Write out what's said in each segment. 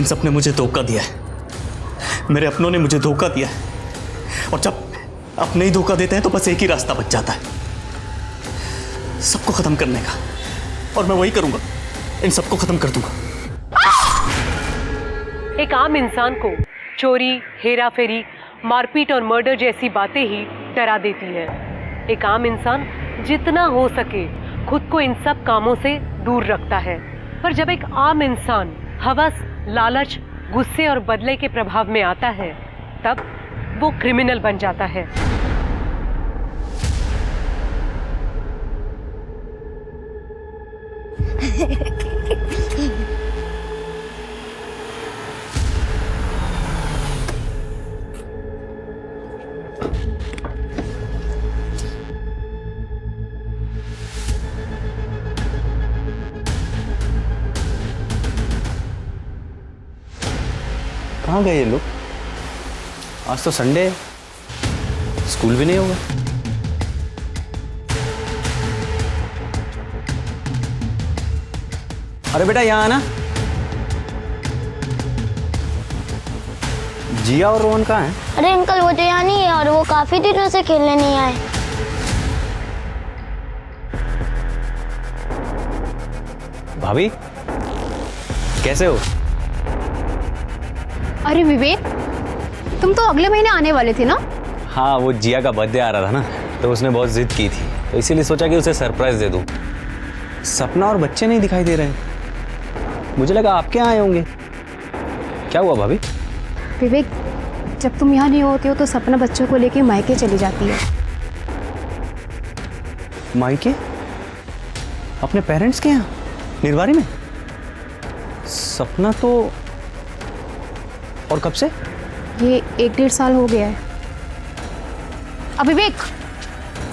सबने मुझे धोखा दिया है, मेरे अपनों ने मुझे धोखा दिया है। और जब अपने ही धोखा देते हैं तो बस एक ही रास्ता बच जाता है, सबको खत्म करने का। और मैं वही करूंगा, इन सबको खत्म कर दूंगा। एक आम इंसान को चोरी, हेरा फेरी, मारपीट और मर्डर जैसी बातें ही डरा देती है। एक आम इंसान जितना हो सके खुद को इन सब कामों से दूर रखता है, पर जब एक आम इंसान हवस, लालच, गुस्से और बदले के प्रभाव में आता है, तब वो क्रिमिनल बन जाता है। कहाँ गए ये लोग? आज तो संडे है, स्कूल भी नहीं होगा। अरे बेटा यहाँ आना। जिया और रोहन कहाँ हैं? अरे अंकल वो तो यहाँ नहीं है और वो काफी दिनों से खेलने नहीं आए। भाभी कैसे हो? अरे विवेक, तुम तो अगले महीने आने वाले थे ना? हाँ, वो जिया का बर्थडे आ रहा था ना, तो उसने बहुत जिद की थी, तो इसीलिए सोचा कि उसे सरप्राइज दे दूं। सपना और बच्चे नहीं दिखाई दे रहे, मुझे लगा आपके यहाँ आए होंगे। क्या हुआ भाभी? विवेक, जब तुम यहाँ नहीं होते हो तो सपना बच्चों को लेके मायके चली जाती है। मायके? अपने पेरेंट्स के यहाँ निर्वारी में? सपना तो, और कब से? ये 1-1.5 साल हो गया है। अब विवेक,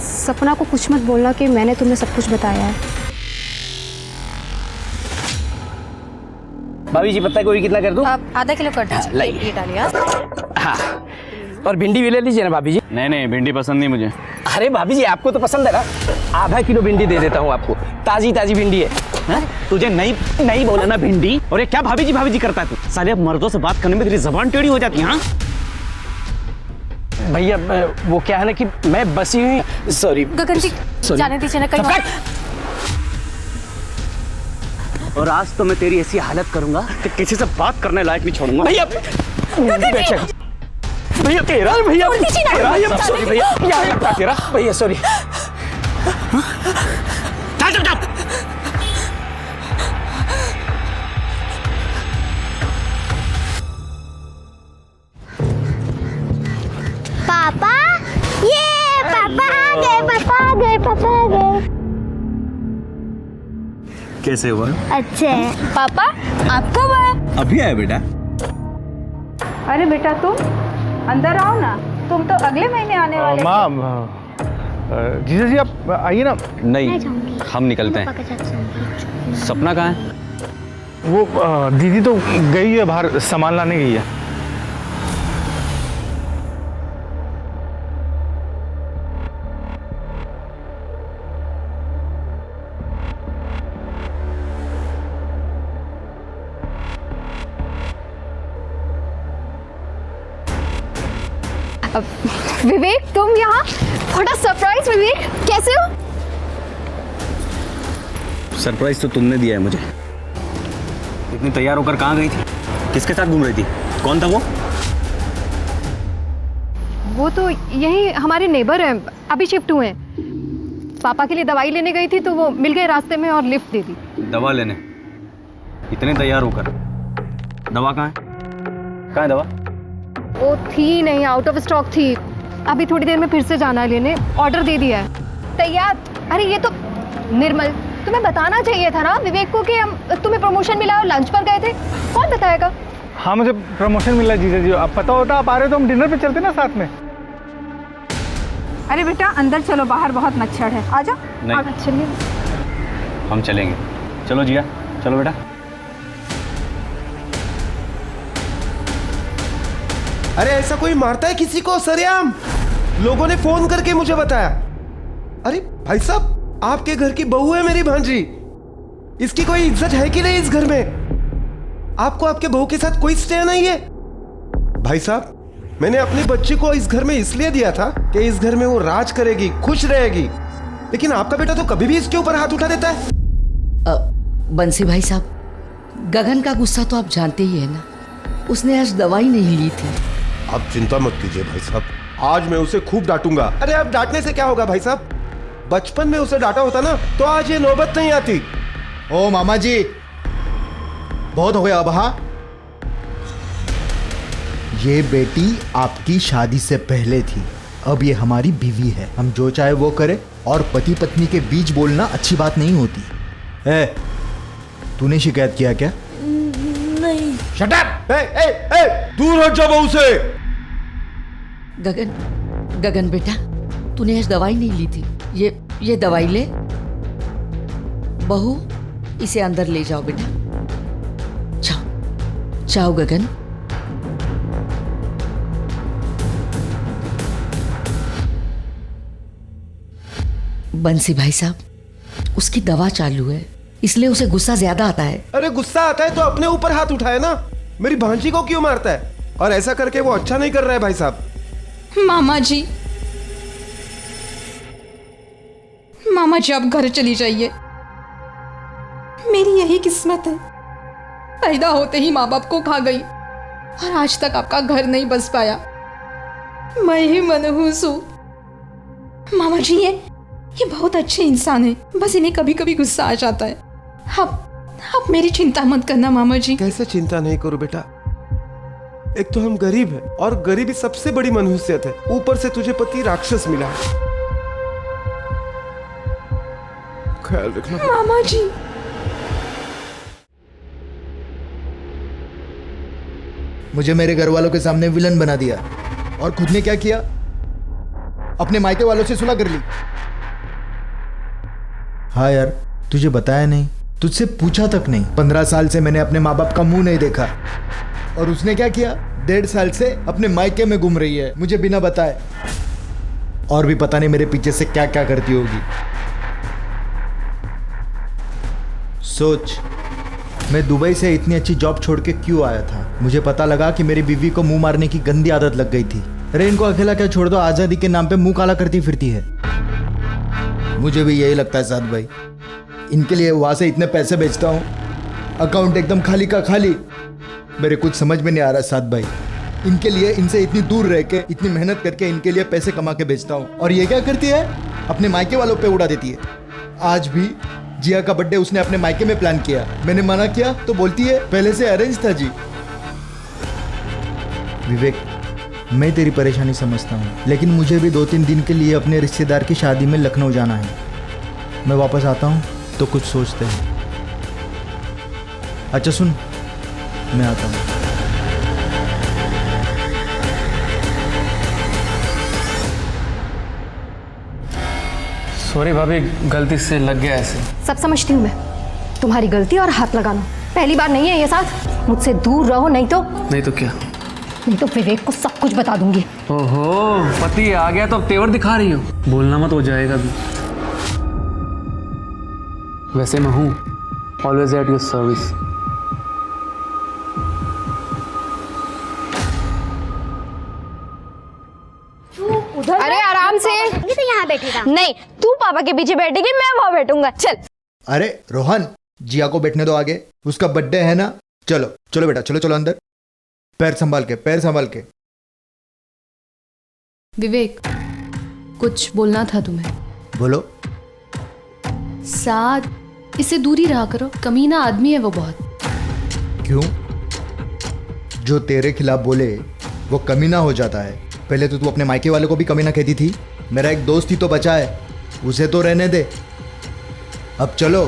सपना को कुछ मत बोलना कि मैंने तुम्हें सब कुछ बताया है। भाभी जी पत्ता गोभी कितना कर दूं? आप आधा किलो कर दीजिए। ये डालिए। हाँ, और भिंडी भी ले लीजिए ना भाभी जी। नहीं, भिंडी पसंद नहीं मुझे। अरे भाभी जी आपको तो पसंद है ना, आधा किलो भिंडी दे देता हूँ आपको, ताजी ताजी भिंडी है। हाँ? तुझे नहीं बोला ना भिंडी? और ये क्या भाभी जी करता है तू? साले अब मर्दों से बात करने में तेरी जबान टेढ़ी हो जाती है। हाँ भैया वो क्या है ना कि मैं बसी हुई, सॉरी गगन जी जाने दीजिए ना कहीं। और आज तो मैं तेरी ऐसी हालत करूंगा कि किसी से बात करने लायक नहीं छोड़ूंगा। भैया भैया तेरा भैया सॉरी भैया तेरा भैया सॉरी। पापा, ये पापा आ गए, पापा आ गए, पापा आ गए। कैसे हुआ? अच्छे हैं। पापा आप कब आए? अभी आया बेटा। अरे बेटा तुम अंदर आओ ना, तुम तो अगले महीने आने वाले थे। माँ, जीजा जी आप आइए ना। नहीं, हम निकलते हैं। पापा के साथ जाऊंगी। सपना कहाँ है? वो दीदी तो गई है बाहर, सामान लाने गई है। विवेक तुम यहाँ? थोड़ा सरप्राइज। विवेक कैसे हो? सरप्राइज तो तुमने दिया है मुझे। इतनी तैयार होकर कहाँ गई थी? किसके साथ घूम रही थी? कौन था वो? वो तो यही हमारे नेबर हैं, अभी शिफ्ट हुए हैं। पापा के लिए दवाई लेने गई थी तो वो मिल गए रास्ते में और लिफ्ट दे दी। दवा लेने? इतने तैयार होकर? दवा कहाँ है? कहाँ है दवा? वो थी नहीं, आउट ऑफ स्टॉक थी। अभी थोड़ी देर में फिर से जाना है लेने, ऑर्डर दे दिया है। तैयार? अरे ये तो निर्मल, तुम्हें बताना चाहिए था ना विवेक को कि हम तुम्हें प्रमोशन मिला और लंच पर गए थे। कौन बताएगा? हाँ मुझे प्रमोशन मिला जीजा जी, अब पता होता आप आ रहे हो तो हम डिनर पे चलते ना साथ में। अरे बेटा अंदर चलो, बाहर बहुत मच्छर है, आ जाओ। नहीं, चलिए हम चलेंगे। चलो जिया, चलो बेटा। अरे ऐसा कोई मारता है किसी को सरेआम? लोगों ने फोन करके मुझे बताया। अरे भाई साहब, आपके घर की बहू है मेरी भांजी, इसकी कोई इज्जत है कि नहीं इस घर में? आपको आपके बहू के साथ कोई स्टे नहीं है? भाई साहब, मैंने अपने बच्चे को इस घर में इसलिए दिया था कि इस घर में वो राज करेगी, खुश रहेगी, लेकिन आपका बेटा तो कभी भी इसके ऊपर हाथ उठा देता है। बंसी भाई साहब, गगन का गुस्सा तो आप जानते ही है ना। उसने आज दवाई नहीं ली थी। आप चिंता मत कीजिए भाई साहब, आज मैं उसे खूब डांटूंगा। अरे अब डांटने से क्या होगा भाई साहब, बचपन में उसे डांटा होता ना तो आज ये नौबत नहीं आती। ओ मामा जी, बहुत हो गया अब। हाँ, ये बेटी आपकी शादी से पहले थी, अब ये हमारी बीवी है। हम जो चाहे वो करें, और पति पत्नी के बीच बोलना अच्छी बात नहीं होती है। तूने शिकायत किया क्या? नहीं। Shut up! दूर हट जा बहू से। गगन बेटा, तूने आज दवाई नहीं ली थी। ये दवाई ले। बहू, इसे अंदर ले जाओ बेटा। जाओ जाओ गगन। बंसी भाई साहब, उसकी दवा चालू है, इसलिए उसे गुस्सा ज्यादा आता है। अरे गुस्सा आता है तो अपने ऊपर हाथ उठाए ना, मेरी भांजी को क्यों मारता है? और ऐसा करके वो अच्छा नहीं कर रहा है भाई साहब। मामा जी आप घर चली जाइए। मेरी यही किस्मत है, पैदा होते ही माँ बाप को खा गई और आज तक आपका घर नहीं बस पाया। मैं ही मनहूस हूँ। मामा जी ये बहुत अच्छे इंसान है, बस इन्हें कभी कभी गुस्सा आ जाता है। आप मेरी चिंता मत करना मामा जी। कैसे चिंता नहीं करूं बेटा, एक तो हम गरीब हैं और गरीबी सबसे बड़ी मनहूसियत है, ऊपर से तुझे पति राक्षस मिला है। ख्याल रखना मामा जी। मुझे मेरे घर वालों के सामने विलन बना दिया, और खुद ने क्या किया? अपने मायके वालों से सुलह कर ली। हाँ यार, तुझे बताया नहीं, तुझसे पूछा तक नहीं। 15 साल से मैंने अपने माँ बाप का मुंह नहीं देखा, और उसने क्या किया? 1.5 साल से अपने मायके में घूम रही है मुझे बिना बताए, और भी पता नहीं मेरे पीछे से क्या क्या करती होगी। सोच, मैं दुबई से इतनी अच्छी जॉब छोड़ के क्यों आया था? मुझे पता लगा कि मेरी बीवी को मुंह मारने की गंदी आदत लग गई थी। अरे इनको अकेला क्या छोड़ दो, आजादी के नाम पे मुंह काला करती फिरती है। मुझे भी यही लगता है साथ भाई, इनके लिए वहां से इतने पैसे भेजता हूँ, अकाउंट एकदम खाली का खाली। मेरे कुछ समझ में नहीं आ रहा साथ भाई, इनके लिए इनसे इतनी दूर रह के इतनी मेहनत करके इनके लिए पैसे कमा के भेजता हूँ, और ये क्या करती है? अपने मायके वालों पे उड़ा देती है। आज भी जिया का बर्थडे उसने अपने मायके में प्लान किया, मैंने मना किया तो बोलती है पहले से अरेंज था जी। विवेक, मैं तेरी परेशानी समझता हूँ, लेकिन मुझे भी 2-3 दिन के लिए अपने रिश्तेदार की शादी में लखनऊ जाना है। मैं वापस आता हूँ तो कुछ सोचते हैं। अच्छा सुन, मैं आता हूँ। सॉरी भाभी, गलती से लग गया ऐसे। सब समझती हूँ मैं, तुम्हारी गलती और हाथ लगाना पहली बार नहीं है ये साथ। मुझसे दूर रहो, नहीं तो क्या? नहीं तो विवेक को सब कुछ बता दूंगी। ओहो, पति आ गया तो अब तेवर दिखा रही हो। बोलना मत, हो जाएगा भी। वैसे मैं हूँ ऑलवेज एट योर सर्विस। अरे आराम से। ये तो यहाँ बैठेगा। नहीं, तू पापा के पीछे बैठेगी, मैं वहां बैठूंगा। चल। अरे रोहन, जिया को बैठने दो आगे, उसका बर्थडे है ना। चलो चलो बेटा, चलो चलो अंदर। पैर संभाल के, पैर संभाल के। विवेक, कुछ बोलना था तुम्हें। बोलो। साथ इससे दूरी रहा करो, कमीना आदमी है वो बहुत। क्यों? जो तेरे खिलाफ बोले वो कमीना हो जाता है। पहले तो तू अपने मायके वाले को भी कमीना कहती थी। मेरा एक दोस्त ही तो बचा है, उसे तो रहने दे। अब चलो।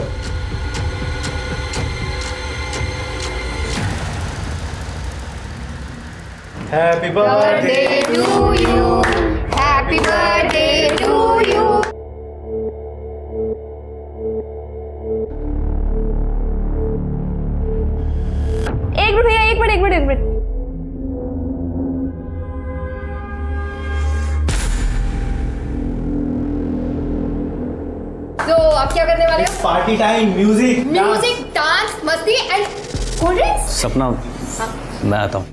Happy birthday to you, happy birthday to you. एक मिनट भैया, एक मिनट। तो आप क्या करने वाले हो? पार्टी टाइम, म्यूजिक डांस, मस्ती एंड कोल्ड ड्रिंक्स? सपना, मैं आता हूँ।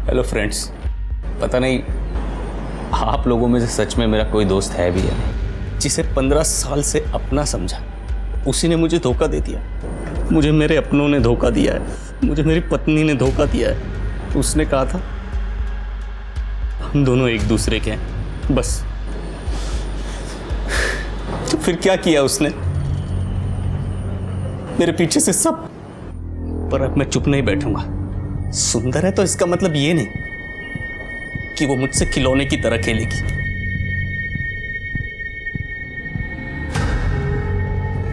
हेलो फ्रेंड्स, पता नहीं आप लोगों में से सच में मेरा कोई दोस्त है भी या नहीं, जिसे 15 साल से अपना समझा, उसी ने मुझे धोखा दे दिया। मुझे मेरे अपनों ने धोखा दिया है, मुझे मेरी पत्नी ने धोखा दिया है। उसने कहा था हम दोनों एक दूसरे के हैं, बस। तो फिर क्या किया उसने? मेरे पीछे से सब। पर अब मैं चुप नहीं बैठूंगा। सुंदर है तो इसका मतलब ये नहीं कि वो मुझसे खिलौने की तरह खेलेगी।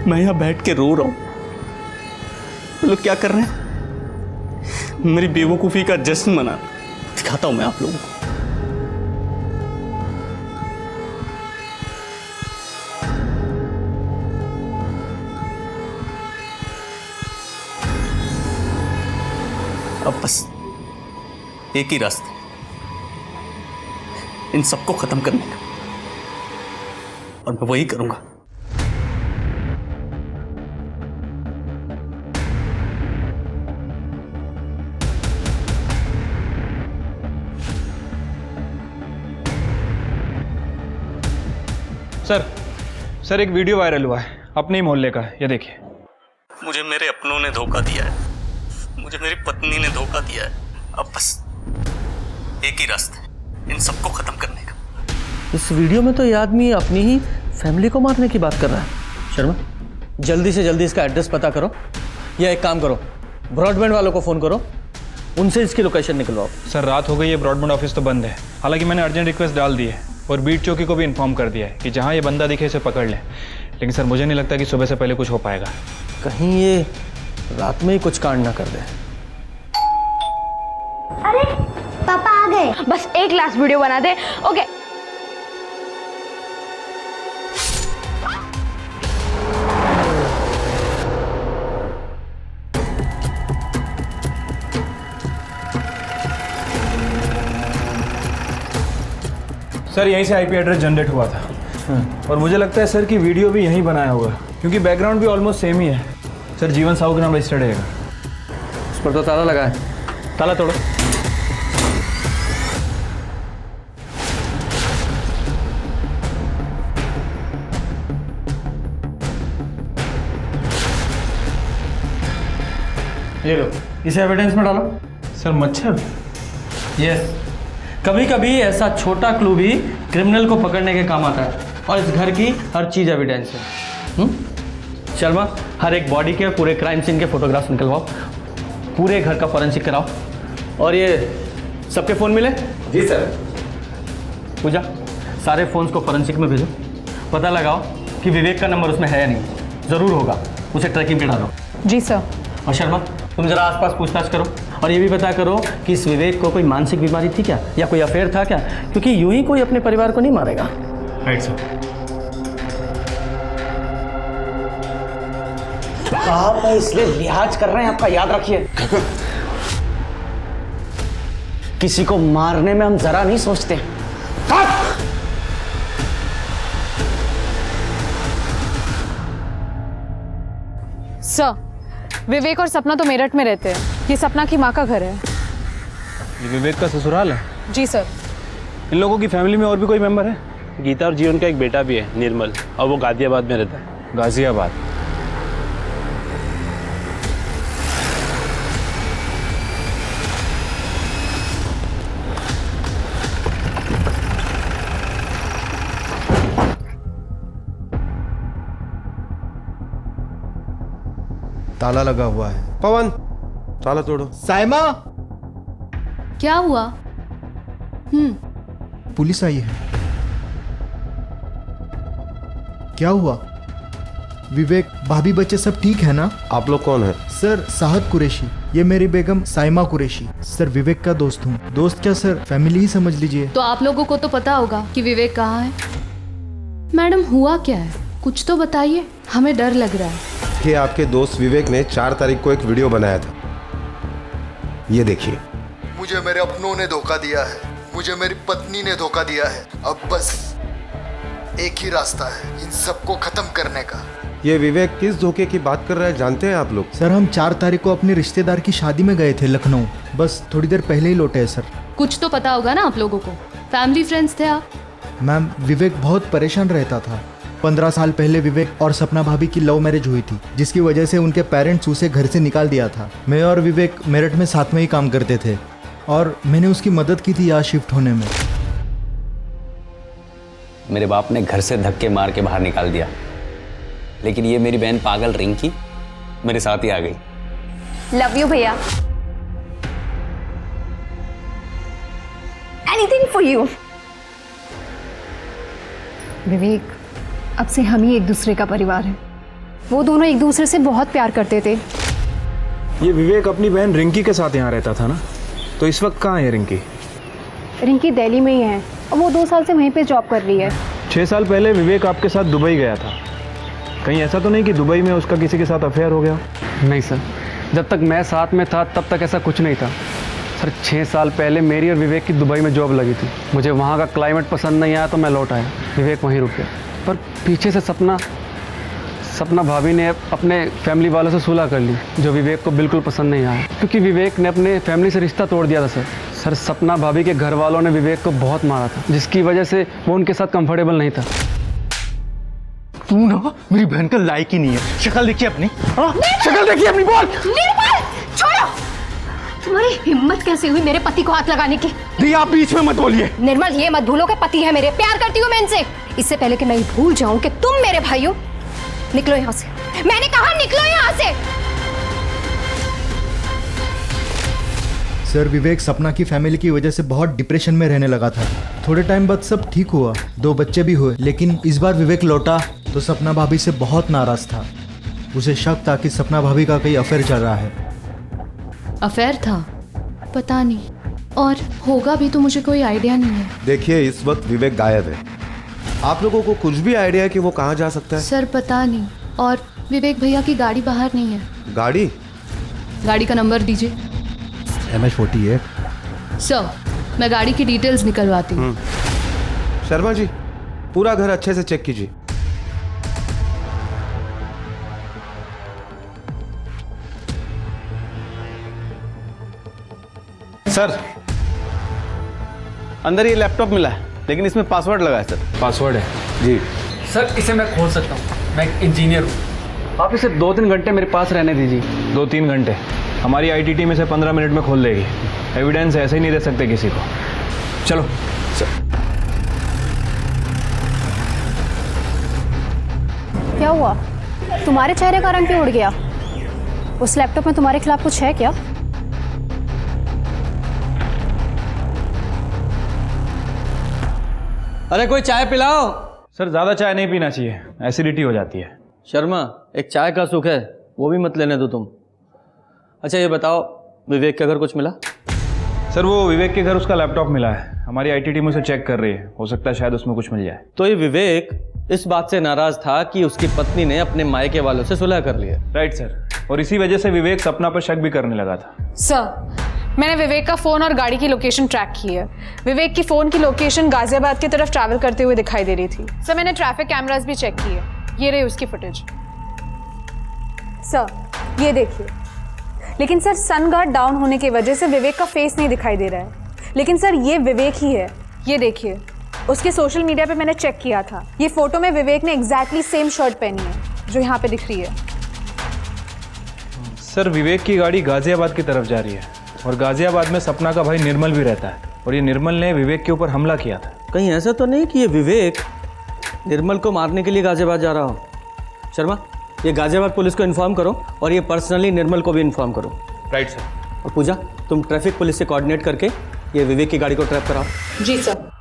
मैं यहां बैठ के रो रहा हूं, लोग क्या कर रहे हैं? मेरी बेवकूफी का जश्न मना। दिखाता हूं मैं आप लोगों को। अब बस एक ही रास्ता, इन सबको खत्म करने का, और मैं वही करूंगा। सर एक वीडियो वायरल हुआ है अपने ही मोहल्ले का, ये देखिए। मुझे मेरे अपनों ने धोखा दिया है, मुझे मेरी पत्नी ने धोखा दिया है। अब बस एक ही रास्ता है, इन सबको खत्म करने का। इस वीडियो में तो ये आदमी अपनी ही फैमिली को मारने की बात कर रहा है। शर्मा, जल्दी से जल्दी इसका एड्रेस पता करो, या एक काम करो, ब्रॉडबैंड वालों को फ़ोन करो, उनसे इसकी लोकेशन निकलवाओ। सर रात हो गई है, ब्रॉडबैंड ऑफिस तो बंद है। हालांकि मैंने अर्जेंट रिक्वेस्ट डाल दी है और बीट चौकी को भी इन्फॉर्म कर दिया है कि जहाँ ये बंदा दिखे इसे पकड़ लें। लेकिन सर मुझे नहीं लगता कि सुबह से पहले कुछ हो पाएगा। कहीं ये रात में ही कुछ कांड ना कर दे। अरे पापा आ गए। बस एक लास्ट वीडियो बना दे। ओके। सर यहीं से आईपी एड्रेस जनरेट हुआ था और मुझे लगता है सर कि वीडियो भी यहीं बनाया होगा, क्योंकि बैकग्राउंड भी ऑलमोस्ट सेम ही है। सर जीवन साहू के नाम रजिस्टर्ड है। उस पर तो ताला लगा है, ताला तोड़ो। ये लो, इसे एविडेंस में डालो। सर मच्छर? यस, कभी कभी ऐसा छोटा क्लू भी क्रिमिनल को पकड़ने के काम आता है, और इस घर की हर चीज़ एविडेंस है। शर्मा, हर एक बॉडी के पूरे क्राइम सीन के फोटोग्राफ्स निकलवाओ, पूरे घर का फॉरेंसिक कराओ, और ये सबके फ़ोन मिले? जी सर। पूजा, सारे फ़ोन्स को फॉरेंसिक में भेजो, पता लगाओ कि विवेक का नंबर उसमें है या नहीं। ज़रूर होगा, उसे ट्रैकिंग पे डालो। जी सर। और शर्मा, तुम जरा आसपास पूछताछ करो, और ये भी पता करो कि इस विवेक को कोई मानसिक बीमारी थी क्या, या कोई अफेयर था क्या, क्योंकि यूं ही कोई अपने परिवार को नहीं मारेगा। Right sir. आप इसलिए लिहाज कर रहे हैं, आपका याद रखिए। किसी को मारने में हम जरा नहीं सोचते। सर, विवेक और सपना तो मेरठ में रहते हैं, ये सपना की माँ का घर है। ये विवेक का ससुराल है? जी सर। इन लोगों की फैमिली में और भी कोई मेंबर है? गीता और जीवन का एक बेटा भी है, निर्मल, और वो गाजियाबाद में रहता है। गाजियाबाद? ताला लगा हुआ है। पवन, ताला तोड़ो। साइमा, क्या हुआ? पुलिस आई है। क्या हुआ? विवेक, भाभी, बच्चे सब ठीक है ना? आप लोग कौन है? सर साहद कुरैशी, ये मेरी बेगम साइमा कुरैशी। सर विवेक का दोस्त हूँ। दोस्त क्या सर, फैमिली ही समझ लीजिए। तो आप लोगों को तो पता होगा कि विवेक कहाँ है। मैडम, हुआ क्या है? कुछ तो बताइए, हमें डर लग रहा है। देखिए, आपके दोस्त विवेक ने 4 तारीख को एक वीडियो बनाया था, ये देखिए। मुझे मेरे अपनों ने धोखा दिया है, मुझे मेरी पत्नी ने धोखा दिया है। अब बस एक ही रास्ता है इन सबको खत्म करने का। ये विवेक किस धोखे की बात कर रहा है जानते हैं आप लोग? सर, हम 4 तारीख को अपने रिश्तेदार की शादी में गए थे लखनऊ, बस थोड़ी देर पहले ही लौटे हैं सर। कुछ तो पता होगा ना आप लोगों को, फैमिली फ्रेंड्स थे आप। मैम, विवेक बहुत परेशान रहता था। 15 साल पहले विवेक और सपना भाभी की लव मैरिज हुई थी, जिसकी वजह से उनके पेरेंट्स उसे घर से निकाल दिया था। मैं और विवेक मेरठ में साथ में ही काम करते थे और मैंने उसकी मदद की थी यहाँ शिफ्ट होने में। मेरे बाप ने घर से धक्के मार के बाहर निकाल दिया, लेकिन ये मेरी बहन पागल रिंकी मेरे साथ ही आ गई। लव यू भैया। Anything for you. विवेक, अब से हम ही एक दूसरे का परिवार है। वो दोनों एक दूसरे से बहुत प्यार करते थे। ये विवेक अपनी बहन रिंकी के साथ यहाँ रहता था ना, तो इस वक्त कहाँ है रिंकी? रिंकी दिल्ली में ही है और वो 2 साल से वहीं पे जॉब कर रही है। 6 साल पहले विवेक आपके साथ दुबई गया था, कहीं ऐसा तो नहीं कि दुबई में उसका किसी के साथ अफेयर हो गया? नहीं सर, जब तक मैं साथ में था तब तक ऐसा कुछ नहीं था सर। 6 साल पहले मेरी और विवेक की दुबई में जॉब लगी थी। मुझे वहाँ का क्लाइमेट पसंद नहीं आया तो मैं लौट आया, विवेक वहीं रुक गया। पर पीछे से सपना भाभी ने अपने फैमिली वालों से सुलह कर ली, जो विवेक को बिल्कुल पसंद नहीं आया, क्योंकि विवेक ने अपने फैमिली से रिश्ता तोड़ दिया था सर। सपना भाभी के घर वालों ने विवेक को बहुत मारा था, जिसकी वजह से वो उनके साथ कंफर्टेबल नहीं था। तू ना मेरी बहन का लायक ही नहीं है। शक्ल देखिए अपनी, शक्ल देखिए अपनी। बोल निर्मल, छोड़ो। तुम्हारी हिम्मत कैसे हुई मेरे पति को हाथ लगाने की? दी, आप बीच में मत बोलिए। निर्मल, ये मत भूलो कि पति है मेरे, प्यार करती हूँ मैं इनसे। इससे पहले कि मैं भूल जाऊं कि तुम मेरे भाई हो, निकलो यहाँ से। मैंने कहा निकलो यहाँ से। सर, विवेक सपना की फैमिली की वजह से बहुत डिप्रेशन में रहने लगा था। थोड़े टाइम बाद सब ठीक हुआ, 2 बच्चे भी हुए, लेकिन इस बार विवेक लौटा तो सपना भाभी से बहुत नाराज था। उसे शक था कि सपना भाभी का कोई अफेयर चल रहा है। अफेयर था? पता नहीं, और होगा भी तो मुझे कोई आइडिया नहीं है। देखिए, इस वक्त विवेक गायब है। आप लोगों को कुछ भी आइडिया है कि वो कहाँ जा सकता है? सर पता नहीं, और विवेक भैया की गाड़ी बाहर नहीं है। गाड़ी का नंबर दीजिए। MH48। सर, मैं गाड़ी की डिटेल्स निकलवाती हूँ। शर्मा जी, पूरा घर अच्छे से चेक कीजिए। सर, अंदर ये लैपटॉप मिला है, लेकिन इसमें पासवर्ड लगा है सर। पासवर्ड है? जी सर, इसे मैं खोल सकता हूँ, मैं एक इंजीनियर हूँ। आप इसे 2-3 घंटे मेरे पास रहने दीजिए। 2-3 घंटे? हमारी IT टीम इसे 15 मिनट में खोल देगी। एविडेंस ऐसे ही नहीं दे सकते किसी को। चलो सर। क्या हुआ? तुम्हारे चेहरे का रंग क्यों उड़ गया? उस लैपटॉप में तुम्हारे खिलाफ कुछ है क्या? अरे कोई चाय पिलाओ। सर, ज़्यादा चाय नहीं पीना चाहिए, एसिडिटी हो जाती है। शर्मा, एक चाय का सुख है, वो भी मत लेने दो तुम। अच्छा ये बताओ, विवेक के घर कुछ मिला? सर, वो विवेक के घर उसका लैपटॉप मिला है। हमारी IT टीम उसे चेक कर रही है, हो सकता है शायद उसमें कुछ मिल जाए। तो ये विवेक इस बात से नाराज था कि उसकी पत्नी ने अपने मायके वालों से सुलह कर लिया। राइट सर, और इसी वजह से विवेक सपना पर शक भी करने लगा था। सर, मैंने विवेक का फ़ोन और गाड़ी की लोकेशन ट्रैक की है। विवेक की फ़ोन की लोकेशन गाजियाबाद की तरफ ट्रैवल करते हुए दिखाई दे रही थी। सर, मैंने ट्रैफिक कैमरास भी चेक किए, ये रही उसकी फुटेज। सर, ये देखिए। लेकिन सर, सन गार्ड डाउन होने की वजह से विवेक का फेस नहीं दिखाई दे रहा है। लेकिन सर, ये विवेक ही है। ये देखिए, उसके सोशल मीडिया पे मैंने चेक किया था। ये फोटो में विवेक ने एग्जैक्टली सेम शर्ट पहनी है जो यहाँ पे दिख रही है। सर, विवेक की गाड़ी गाजियाबाद की तरफ जा रही है और गाजियाबाद में सपना का भाई निर्मल भी रहता है, और ये निर्मल ने विवेक के ऊपर हमला किया था। कहीं ऐसा तो नहीं कि ये विवेक निर्मल को मारने के लिए गाजियाबाद जा रहा हो? शर्मा, ये गाजियाबाद पुलिस को इन्फॉर्म करो और ये पर्सनली निर्मल को भी इन्फॉर्म करो। Right sir. और पूजा, तुम ट्रैफिक पुलिस से कोऑर्डिनेट करके ये विवेक की गाड़ी को ट्रैप कराओ। जी सर।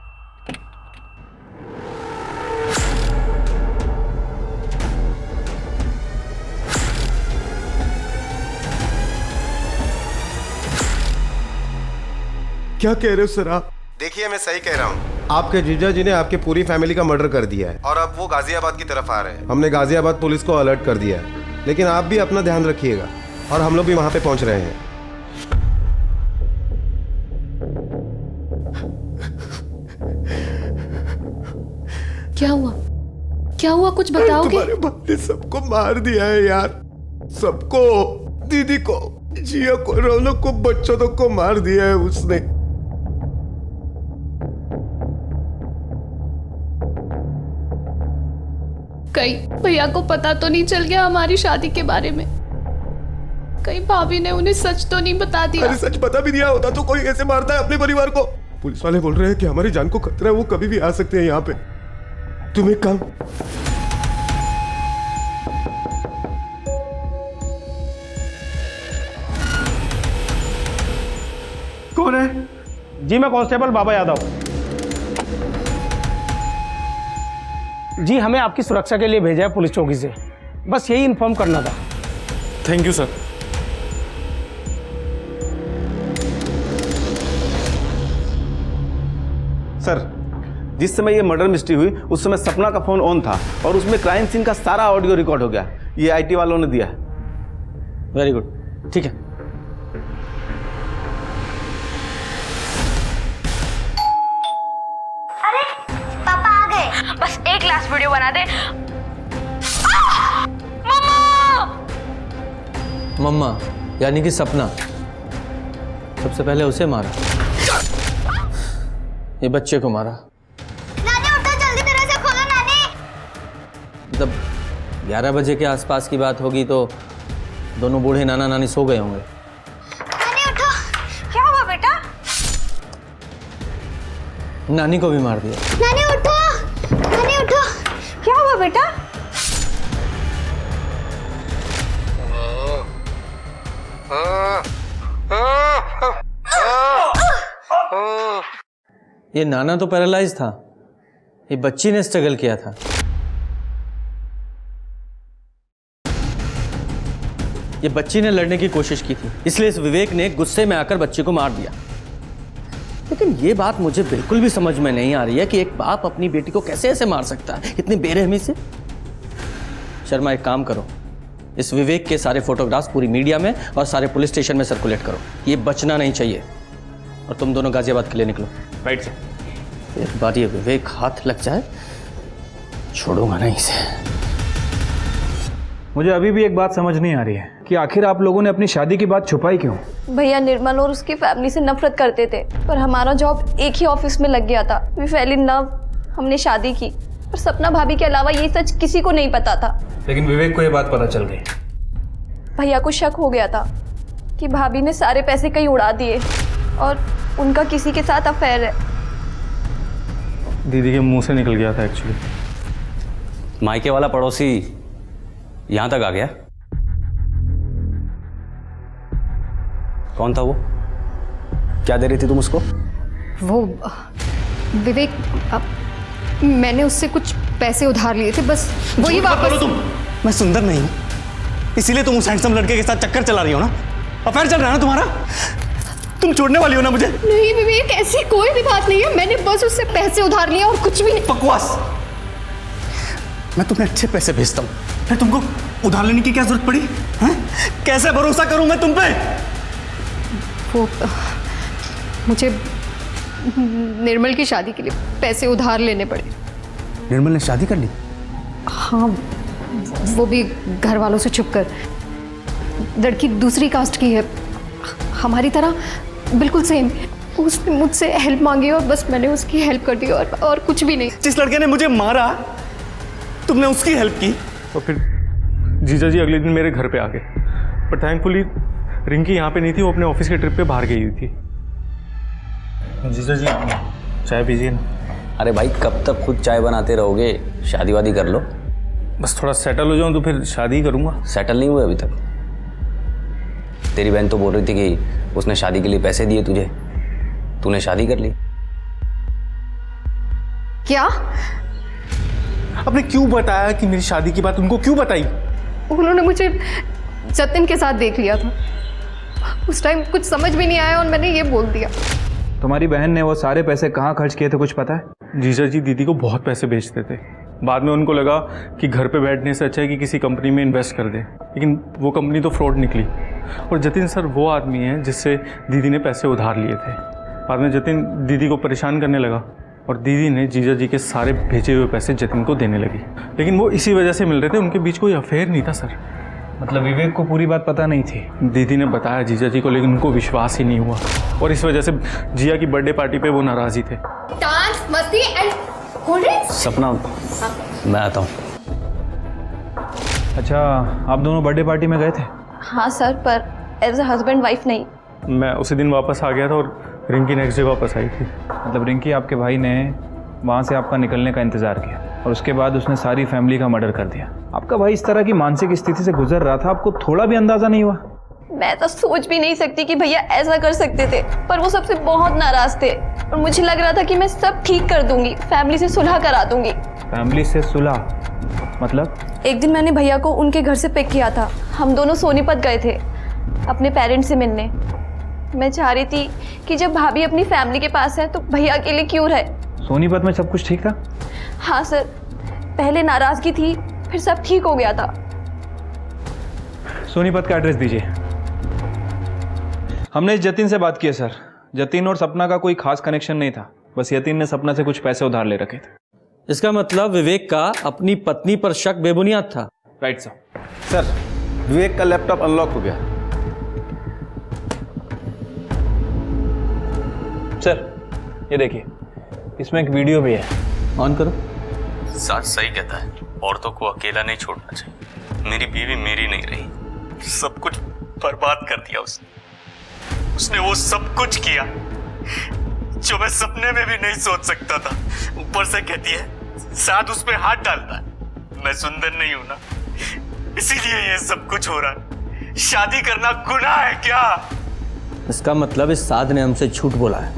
क्या कह रहे हो सर आप? देखिए, मैं सही कह रहा हूँ। आपके जीजा जी ने आपके पूरी फैमिली का मर्डर कर दिया है और अब वो गाजियाबाद की तरफ आ रहे हैं। हमने गाजियाबाद पुलिस को अलर्ट कर दिया है। लेकिन आप भी अपना ध्यान रखिएगा और हम लोग भी वहां पे पहुंच रहे हैं। क्या हुआ? क्या हुआ? कुछ बताओगे? तुम्हारे बाप ने सबको मार दिया है यार, सबको, दीदी को, जिया को, रौनक को, बच्चों तक को मार दिया है उसने। कहीं भैया को पता तो नहीं चल गया हमारी शादी के बारे में? कहीं भाभी ने उन्हें सच तो नहीं बता दिया? अरे सच बता भी दिया होता तो कोई ऐसे मारता है अपने परिवार को? पुलिस वाले बोल रहे हैं कि हमारी जान को खतरा है, वो कभी भी आ सकते हैं यहाँ पे। तुम एक काम, कौन है? जी मैं कांस्टेबल बाबा यादव। जी हमें आपकी सुरक्षा के लिए भेजा है पुलिस चौकी से, बस यही इन्फॉर्म करना था। Thank you sir. सर, जिस समय ये मर्डर मिस्ट्री हुई उस समय सपना का फोन ऑन था और उसमें क्राइम सीन का सारा ऑडियो रिकॉर्ड हो गया। ये आईटी वालों ने दिया। वेरी गुड, ठीक है। अरे पापा आ गए, बस एक लास्ट वीडियो बना दे। मम्मा! मम्मा यानी कि सपना सबसे पहले उसे मारा, ये बच्चे को मारा। नानी उठो, जल्दी तरह से खोलो नानी। जब 11 बजे के आसपास की बात होगी तो दोनों बूढ़े नाना नानी सो गए होंगे। नानी उठो। क्या हुआ बेटा? नानी को भी मार दिया। नानी उठो, नानी उठो। क्या हुआ बेटा? ये नाना तो पैरालाइज था, ये बच्ची ने स्ट्रगल किया था। ये बच्ची ने लड़ने की कोशिश की थी, इसलिए इस विवेक ने गुस्से में आकर बच्ची को मार दिया। लेकिन ये बात मुझे बिल्कुल भी समझ में नहीं आ रही है कि एक बाप अपनी बेटी को कैसे ऐसे मार सकता है, इतनी बेरहमी से। शर्मा एक काम करो, इस विवेक के सारे फोटोग्राफ्स पूरी मीडिया में और सारे पुलिस स्टेशन में सर्कुलेट करो। ये बचना नहीं चाहिए। और तुम दोनों गाजियाबाद के लिए निकलो। Right sir. एक बार ये विवेक हाथ लग जाए छोड़ूंगा नहीं इसे। मुझे अभी भी एक बात समझ नहीं आ रही है कि आखिर आप लोगों ने अपनी शादी की बात छुपाई क्यों? भैया निर्मल और उसकी फैमिली से नफरत करते थे, पर हमारा जॉब एक ही ऑफिस में लग गया था। वी फेल इन लव, हमने शादी की। पर सपना भाभी के अलावा ये सच किसी को नहीं पता था। लेकिन विवेक को ये बात पता चल गई। भैया को शक हो गया था कि भाभी ने सारे पैसे कहीं उड़ा दिए और उनका किसी के साथ अफेयर है। दीदी के मुंह से निकल गया था एक्चुअली। मायके वाला पड़ोसी यहां तक आ गया? कौन था वो? क्या दे रही थी तुम उसको? वो विवेक, मैंने उससे कुछ पैसे उधार लिए थे, बस वही वापस। तुम, मैं सुंदर नहीं हूं इसीलिए तुम उस हैंडसम लड़के के साथ चक्कर चला रही हो ना? अफेयर चल रहा है ना तुम्हारा? तुम छोड़ने वाली हो ना मुझे? नहीं विवेक, ऐसी कोई भी बात नहीं है। मैंने बस उससे पैसे उधार लिए और कुछ भी नहीं। बकवास। मैं तुम्हें अच्छे पैसे भेजता हूँ, फिर तुमको उधार लेने की क्या जरूरत पड़ी? हैं? कैसे भरोसा करूं मैं तुम पे? वो मुझे निर्मल की शादी के लिए पैसे उधार लेने पड़े। निर्मल ने शादी कर ली? हाँ, वो भी घर वालों से छुपकर। लड़की दूसरी कास्ट की है, हमारी तरह बिल्कुल सेम। उसने मुझसे हेल्प मांगी और बस मैंने उसकी हेल्प कर दी और कुछ भी नहीं। जिस लड़के ने मुझे मारा तुमने उसकी हेल्प की? और फिर जीजा जी अगले दिन मेरे घर पे आ गए, पर थैंकफुली रिंकी यहाँ पे नहीं थी, वो अपने ऑफिस के ट्रिप पे बाहर गई हुई थी। जीजा जी चाय पीजिए ना। अरे भाई कब तक खुद चाय बनाते रहोगे? शादी वादी कर लो। बस थोड़ा सेटल हो जाऊं तो फिर शादी करूंगा। सेटल नहीं हुए अभी तक? तेरी बहन तो बोल रही थी कि उसने शादी के लिए पैसे दिए तुझे, तूने शादी कर ली। क्या? आपने क्यों बताया कि मेरी शादी की बात उनको क्यों बताई? उन्होंने मुझे जतिन के साथ देख लिया था, उस टाइम कुछ समझ भी नहीं आया और मैंने ये बोल दिया। तुम्हारी बहन ने वो सारे पैसे कहाँ खर्च किए थे कुछ पता है? जीजा जी दीदी को बहुत पैसे भेजते थे, बाद में उनको लगा कि घर पे बैठने से अच्छा है कि किसी कंपनी में इन्वेस्ट कर दे, लेकिन वो कंपनी तो फ्रॉड निकली। और जतिन सर वो आदमी है जिससे दीदी ने पैसे उधार लिए थे। बाद में जतिन दीदी को परेशान करने लगा और दीदी ने जीजा जी के सारे भेजे हुए पैसे जतिन को देने लगी, लेकिन वो इसी वजह से मिल रहे थे, उनके बीच कोई अफेयर नहीं था सर। मतलब विवेक को पूरी बात पता नहीं थी? दीदी ने बताया जीजा जी को, लेकिन उनको विश्वास ही नहीं हुआ और इस वजह से जिया की बर्थडे पार्टी पे वो नाराज ही थे। डांस, मस्ती एंड कोल्ड ड्रिंक्स। सपना, मैं आता हूँ। अच्छा, आप दोनों बर्थडे पार्टी में गए थे? हाँ सर, पर एज अ हस्बैंड वाइफ नहीं। मैं उसी दिन वापस आ गया था और रिंकी नेक्स्ट डे वापस आई थी। मतलब रिंकी आपके भाई ने वहाँ से आपका निकलने का इंतज़ार किया और उसके बाद उसने सारी फैमिली का मर्डर कर दिया। आपका भाई इस तरह की मानसिक स्थिति से गुजर रहा था, आपको थोड़ा भी अंदाज़ा नहीं हुआ? मैं तो सोच भी नहीं सकती कि भैया ऐसा कर सकते थे, पर वो सबसे बहुत नाराज थे और मुझे लग रहा था कि मैं सब ठीक कर दूंगी, फैमिली से सुलह करा दूंगी। फैमिली से सुलह मतलब? एक दिन मैंने भैया को उनके घर से पिक किया था। हम दोनों सोनीपत गए थे अपने पेरेंट्स से मिलने। मैं चाह रही थी कि जब भाभी अपनी फैमिली के पास है तो भैया अकेले क्यों रहे। सोनीपत में सब कुछ ठीक था? हाँ सर, पहले नाराजगी थी, फिर सब ठीक हो गया था। सोनीपत का एड्रेस दीजिए। हमने जतिन से बात की है सर। जतिन और सपना का कोई खास कनेक्शन नहीं था, बस यतिन ने सपना से कुछ पैसे उधार ले रखे थे। इसका मतलब विवेक का अपनी पत्नी पर शक बेबुनियाद था। Right sir. सर, विवेक का लैपटॉप अनलॉक हो गया। सर ये देखिए, इसमें एक वीडियो भी है, ऑन करो। साथ सही कहता है, औरतों को अकेला नहीं छोड़ना चाहिए। मेरी बीवी मेरी नहीं रही, सब कुछ बर्बाद कर दिया उसने वो सब कुछ किया जो मैं सपने में भी नहीं सोच सकता था। ऊपर से कहती है साथ उस पे हाथ डालता है। मैं सुंदर नहीं हूं ना, इसीलिए ये सब कुछ हो रहा है। शादी करना गुनाह है क्या? इसका मतलब इस साध ने हमसे झूठ बोला है।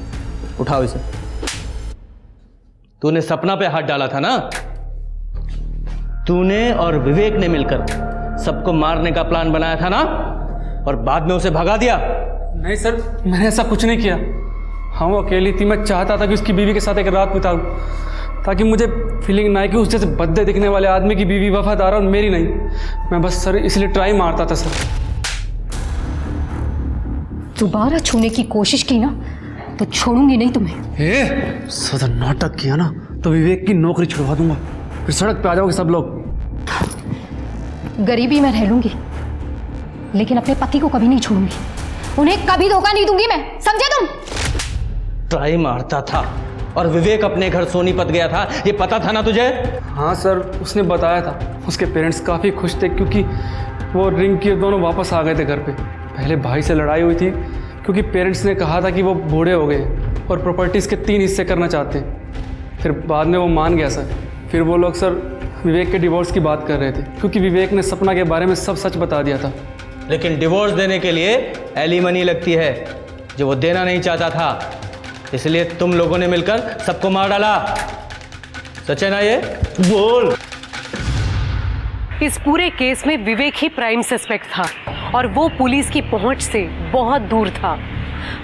उठाओ इसे। तूने सपना पे हाथ डाला था ना? तूने और विवेक ने मिलकर सबको मारने का प्लान बनाया था ना, और बाद में उसे भगा दिया? नहीं सर, मैंने ऐसा कुछ नहीं किया। हाँ वो अकेली थी, मैं चाहता था कि उसकी बीवी के साथ एक रात बिताऊं, ताकि मुझे फीलिंग ना आए कि उस जैसे बद्दे दिखने वाले आदमी की बीवी वफादार और मेरी नहीं। मैं बस सर इसलिए ट्राई मारता था सर। दोबारा छूने की कोशिश की ना तो छोड़ूंगी नहीं तुम्हें। सदा नाटक किया ना तो विवेक की नौकरी छुड़वा दूंगा, फिर सड़क पे आ जाओगे सब लोग। गरीबी में रह लूंगी, लेकिन अपने पति को कभी नहीं छोड़ूंगी। उन्हें कभी धोखा नहीं दूंगी मैं, समझे तुम? ट्राई मारता था और विवेक अपने घर सोनीपत गया था, ये पता था ना तुझे? हाँ सर, उसने बताया था। उसके पेरेंट्स काफ़ी खुश थे क्योंकि वो रिंकी दोनों वापस आ गए थे घर पे। पहले भाई से लड़ाई हुई थी क्योंकि पेरेंट्स ने कहा था कि वो बूढ़े हो गए और प्रॉपर्टीज़ के 3 हिस्से करना चाहते हैं। फिर बाद में वो मान गया सर। फिर वो लोग सर विवेक के डिवोर्स की बात कर रहे थे क्योंकि विवेक ने सपना के बारे में सब सच बता दिया था। लेकिन डिवोर्स देने के लिए एलिमनी लगती है, जो वो देना नहीं चाहता था, इसलिए तुम लोगों ने मिलकर सबको मार डाला। सच है ना ये? बोल। इस पूरे केस में विवेक ही प्राइम सस्पेक्ट था और वो पुलिस की पहुंच से बहुत दूर था।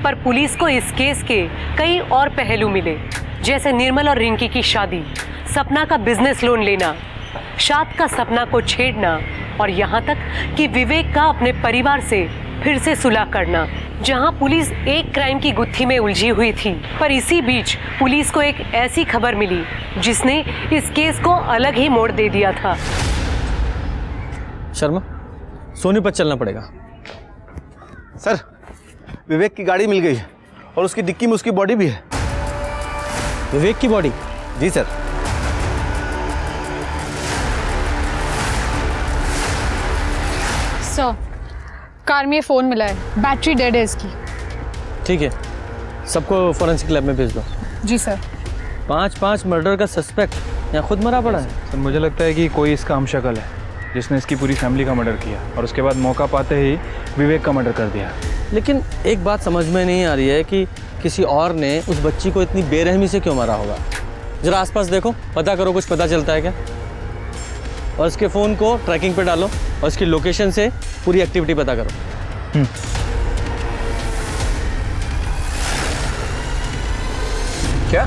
पर पुलिस को इस केस के कई और पहलू मिले, जैसे निर्मल और रिंकी की शादी, सपना का बिजनेस लोन लेना, शाद का सपना को छेड़ना और यहाँ तक कि विवेक का अपने परिवार से फिर से सुलह करना। जहाँ पुलिस एक क्राइम की गुत्थी में उलझी हुई थी, पर इसी बीच पुलिस को एक ऐसी खबर मिली जिसने इस केस को अलग ही मोड़ दे दिया था। शर्मा, सोनीपत चलना पड़ेगा। सर, विवेक की गाड़ी मिल गई है और उसकी डिक्की में उसकी बॉडी भी है। विवेक की बॉडी? जी सर। सर, कार में ये फ़ोन मिला है, बैटरी डेड है इसकी। ठीक है, सबको फोरेंसिक लैब में भेज दो। जी सर। 5 मर्डर का सस्पेक्ट यहाँ खुद मरा पड़ा है। सर मुझे लगता है कि कोई इसका हमशक्ल है जिसने इसकी पूरी फैमिली का मर्डर किया और उसके बाद मौका पाते ही विवेक का मर्डर कर दिया। लेकिन एक बात समझ में नहीं आ रही है कि किसी और ने उस बच्ची को इतनी बेरहमी से क्यों मारा होगा। जरा आसपास देखो, पता करो, कुछ पता चलता है क्या। और इसके फ़ोन को ट्रैकिंग पे डालो और इसकी लोकेशन से पूरी एक्टिविटी पता करो। क्या?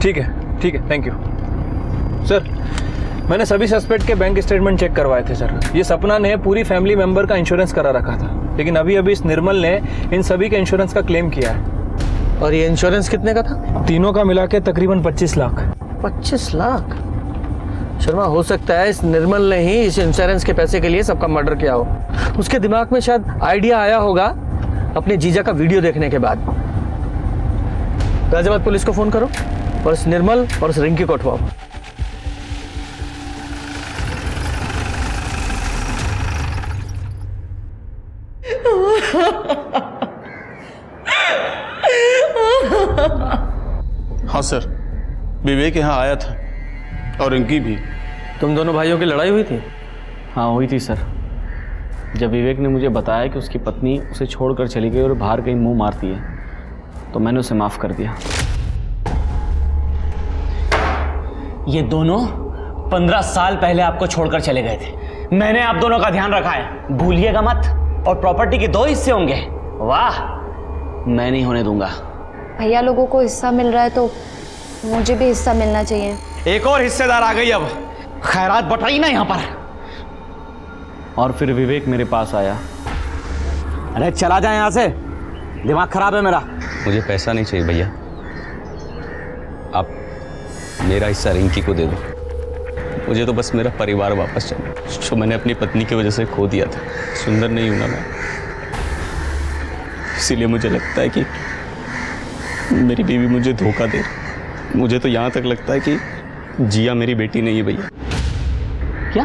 ठीक है, थैंक यू। सर मैंने सभी सस्पेक्ट के बैंक स्टेटमेंट चेक करवाए थे सर। ये सपना ने पूरी फैमिली मेंबर का इंश्योरेंस करा रखा था, लेकिन अभी अभी इस निर्मल ने इन सभी के इंश्योरेंस का क्लेम किया है। और ये इंश्योरेंस कितने का था? तीनों का मिला के तकरीबन 25 लाख। 25 लाख? शर्मा, हो सकता है इस निर्मल ने ही इस इंश्योरेंस के पैसे के लिए सबका मर्डर किया हो। उसके दिमाग में शायद आइडिया आया होगा अपने जीजा का वीडियो देखने के बाद। गाजियाबाद पुलिस को फोन करो और इस निर्मल और इस रिंकी को उठवाओ। हाँ सर, विवेक यहाँ आया था और इनकी भी। तुम दोनों भाइयों की लड़ाई हुई थी? हाँ हुई थी सर। जब विवेक ने मुझे बताया कि उसकी पत्नी उसे छोड़कर चली गई और बाहर कहीं मुंह मारती है, तो मैंने उसे माफ़ कर दिया। ये दोनों 15 साल पहले आपको छोड़कर चले गए थे। मैंने आप दोनों का ध्यान रखा है, भूलिएगा मत। और प्रॉपर्टी के 2 हिस्से होंगे। वाह, मैं नहीं होने दूंगा। भैया लोगों को हिस्सा मिल रहा है तो मुझे भी हिस्सा मिलना चाहिए। एक और हिस्सेदार आ गई, अब खैरात बटाई ना यहाँ पर। और फिर विवेक मेरे पास आया। अरे चला जाए यहाँ से, दिमाग खराब है मेरा। मुझे पैसा नहीं चाहिए भैया, आप मेरा हिस्सा रिंकी को दे दो। मुझे तो बस मेरा परिवार वापस चाहिए, जो मैंने अपनी पत्नी की वजह से खो दिया था। सुंदर नहीं हूं ना मैं, इसीलिए मुझे लगता है कि मेरी बीवी मुझे धोखा दे। मुझे तो यहाँ तक लगता है कि जिया मेरी बेटी नहीं है भैया। क्या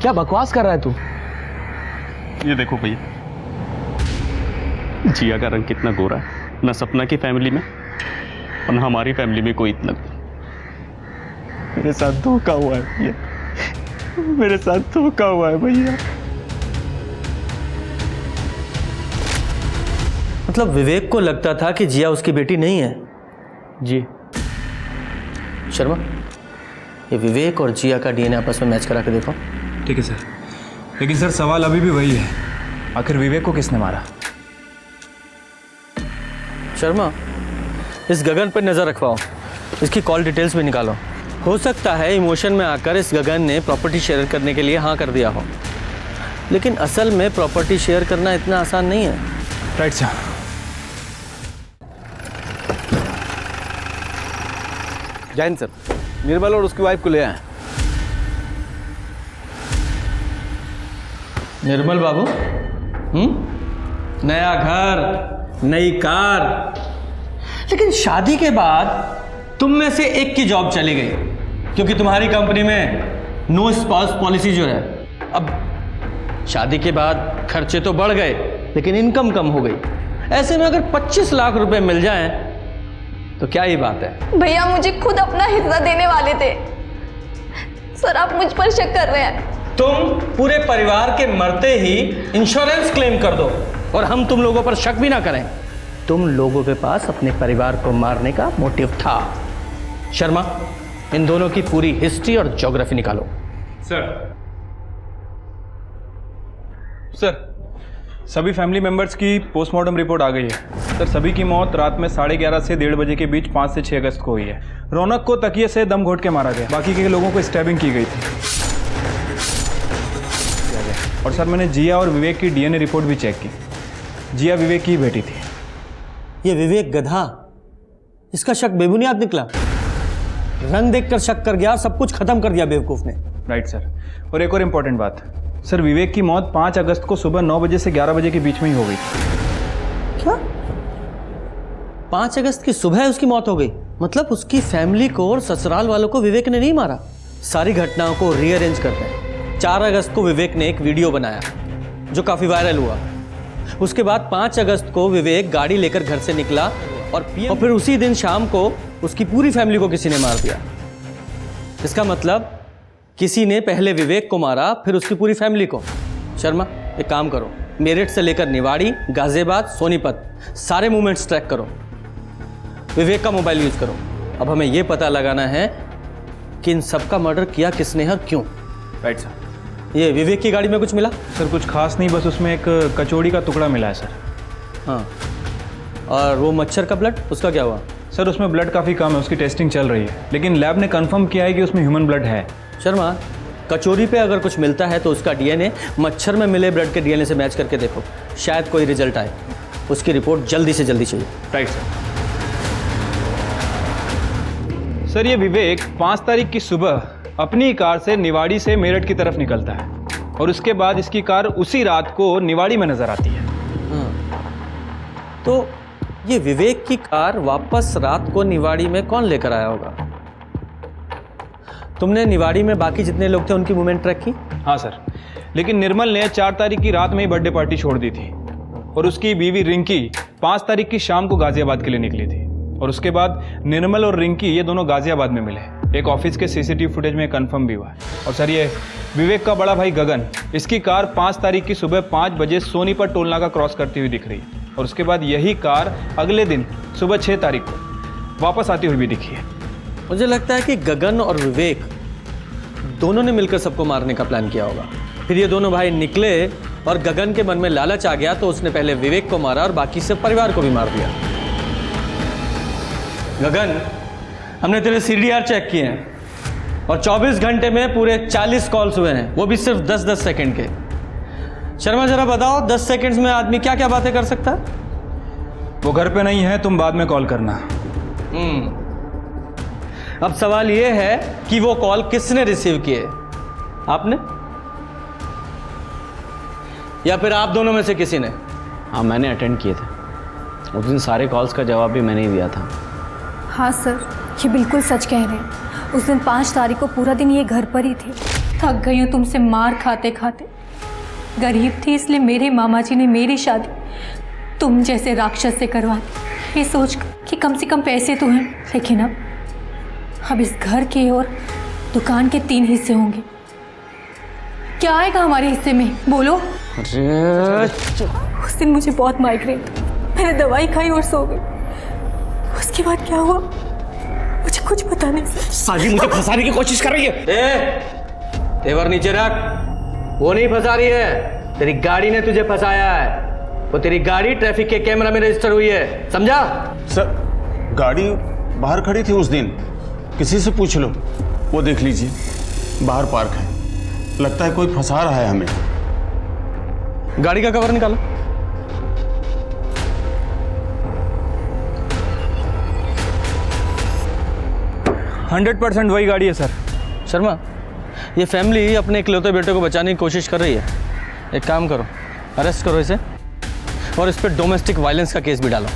क्या बकवास कर रहा है तू? ये देखो भैया, जिया का रंग कितना गोरा है, ना सपना की फैमिली में और ना हमारी फैमिली में कोई इतना। मेरे साथ धोखा हुआ है भैया, मेरे साथ धोखा हुआ है भैया। मतलब विवेक को लगता था कि जिया उसकी बेटी नहीं है? जी। शर्मा, ये विवेक और जिया का डीएनए आपस में मैच करा के देखो। ठीक है सर, लेकिन सर सवाल अभी भी वही है, आखिर विवेक को किसने मारा? शर्मा, इस गगन पर नजर रखवाओ, इसकी कॉल डिटेल्स भी निकालो। हो सकता है इमोशन में आकर इस गगन ने प्रॉपर्टी शेयर करने के लिए हाँ कर दिया हो, लेकिन असल में प्रॉपर्टी शेयर करना इतना आसान नहीं है। Right sir. Jain sir, Nirmal और उसकी वाइफ को ले आए। निर्मल बाबू, नया घर, नई कार, लेकिन शादी के बाद तुम में से एक की जॉब चली गई क्योंकि तुम्हारी कंपनी में नो स्पाउस पॉलिसी जो है। अब शादी के बाद खर्चे तो बढ़ गए लेकिन इनकम कम हो गई। ऐसे में अगर 25 लाख रुपए मिल जाएं तो क्या ही बात है। भैया मुझे खुद अपना हिस्सा देने वाले थे सर, आप मुझ पर शक कर रहे हैं। तुम पूरे परिवार के मरते ही इंश्योरेंस क्लेम कर दो और हम तुम लोगों पर शक भी ना करें। तुम लोगों के पास अपने परिवार को मारने का मोटिव था। शर्मा, इन दोनों की पूरी हिस्ट्री और ज्योग्राफी निकालो। सर, सभी फैमिली मेंबर्स की पोस्टमार्टम रिपोर्ट आ गई है। सर, सभी की मौत रात में 11:30 से 1:30 बजे के बीच 5 से 6 अगस्त को हुई है। रौनक को तकिए से दम घोट के मारा गया, बाकी के लोगों को स्टैबिंग की गई थी। और सर, मैंने जिया और विवेक की डीएनए रिपोर्ट भी चेक की। जिया विवेक की बेटी थी। ये विवेक गधा, इसका शक बेबुनियाद निकला। रंग देखकर शक कर गया और सब कुछ खत्म कर दिया बेवकूफ ने। Right sir. और एक और इम्पोर्टेंट बात सर, विवेक की मौत 5 अगस्त को सुबह 9 बजे से 11 बजे के बीच में ही हो गई। क्या? 5 अगस्त की सुबह उसकी मौत हो गई? मतलब उसकी फैमिली को और ससुराल वालों को विवेक ने नहीं मारा। सारी घटनाओं को रीअरेंज करते हैं। 4 अगस्त को विवेक ने एक वीडियो बनाया जो काफी वायरल हुआ। उसके बाद 5 अगस्त को विवेक गाड़ी लेकर घर से निकला और फिर उसी दिन शाम को उसकी पूरी फैमिली को किसी ने मार दिया। इसका मतलब किसी ने पहले विवेक को मारा, फिर उसकी पूरी फैमिली को। शर्मा, एक काम करो, मेरठ से लेकर निवाड़ी, गाजियाबाद, सोनीपत सारे मूवमेंट्स ट्रैक करो। विवेक का मोबाइल यूज करो। अब हमें यह पता लगाना है कि इन सबका मर्डर किया किसने है, क्यों। Right sir. ये विवेक की गाड़ी में कुछ मिला? सर, कुछ खास नहीं, बस उसमें एक कचौड़ी का टुकड़ा मिला है सर। हाँ, और वो मच्छर का ब्लड, उसका क्या हुआ? सर, सर उसमें ब्लड काफ़ी कम है, उसकी टेस्टिंग चल रही है, लेकिन लैब ने कंफर्म किया है कि उसमें ह्यूमन ब्लड है। शर्मा, कचोरी पे अगर कुछ मिलता है तो उसका डीएनए मच्छर में मिले ब्लड के डीएनए से मैच करके देखो, शायद कोई रिजल्ट आए। उसकी रिपोर्ट जल्दी से जल्दी चाहिए। Right sir. ये विवेक 5 तारीख की सुबह अपनी कार से निवाड़ी से मेरठ की तरफ निकलता है और उसके बाद इसकी कार उसी रात को निवाड़ी में नजर आती है। तो ये विवेक की कार वापस रात को निवाड़ी में कौन लेकर आया होगा? तुमने निवाड़ी में बाकी जितने लोग थे उनकी मूवमेंट ट्रैक की? हाँ सर, लेकिन निर्मल ने 4 तारीख की रात में ही बर्थडे पार्टी छोड़ दी थी और उसकी बीवी रिंकी 5 तारीख की शाम को गाजियाबाद के लिए निकली थी और उसके बाद निर्मल और रिंकी ये दोनों गाजियाबाद में मिले। एक ऑफिस के सीसीटीवी फुटेज में कंफर्म भी हुआ है। और सर ये विवेक का बड़ा भाई गगन, इसकी कार 5 तारीख की सुबह 5 बजे सोनीपत टोल नाका क्रॉस करती हुई दिख रही है और उसके बाद यही कार अगले दिन सुबह 6 तारीख को वापस आती हुई भी दिखी है। मुझे लगता है कि गगन और विवेक दोनों ने मिलकर सबको मारने का प्लान किया होगा। फिर ये दोनों भाई निकले और गगन के मन में लालच आ गया तो उसने पहले विवेक को मारा और बाकी सब परिवार को भी मार दिया। गगन, हमने तेरे CDR चेक किए हैं और 24 घंटे में पूरे 40 कॉल्स हुए हैं, वो भी सिर्फ 10-10 सेकंड के। शर्मा जरा बताओ 10 सेकंड्स में आदमी क्या क्या बातें कर सकता है? वो घर पे नहीं है, तुम बाद में कॉल करना। अब सवाल ये है कि वो कॉल किसने रिसीव किए, आपने या फिर आप दोनों में से किसी ने? हाँ, मैंने अटेंड किए थे। उस दिन सारे कॉल्स का जवाब भी मैंने ही दिया था। हाँ सर, ये बिल्कुल सच कह रहे हैं। उस दिन 5 तारीख को पूरा दिन ये घर पर ही थे। थक गई हूँ तुमसे मार खाते खाते। गरीब थी इसलिए मेरे मामा जी ने मेरी शादी तुम जैसे राक्षस से करवा दी, ये सोच कि कम से कम पैसे तो हैं। लेकिन अब इस घर के और दुकान के 3 हिस्से होंगे। क्या आएगा हमारे हिस्से में, बोलो? उस दिन मुझे बहुत माइग्रेन था, मैंने दवाई खाई और सो गई। उसके बाद क्या हुआ मुझे कुछ पता नहीं। साजी मुझे फंसाने की कोशिश कर रही है। तेवर नीचे रख। वो नहीं फंसा रही है, तेरी गाड़ी ने तुझे फंसाया है। वो तेरी गाड़ी ट्रैफिक के कैमरा में रजिस्टर हुई है, समझा? सर, गाड़ी बाहर खड़ी थी उस दिन, किसी से पूछ लो, वो देख लीजिए बाहर पार्क है। लगता है कोई फंसा रहा है हमें। गाड़ी का कवर निकालो। %100% वही गाड़ी है सर। शर्मा, ये फैमिली अपने इकलौते बेटे को बचाने की कोशिश कर रही है। एक काम करो, अरेस्ट करो इसे और इस पर डोमेस्टिक वायलेंस का केस भी डालो।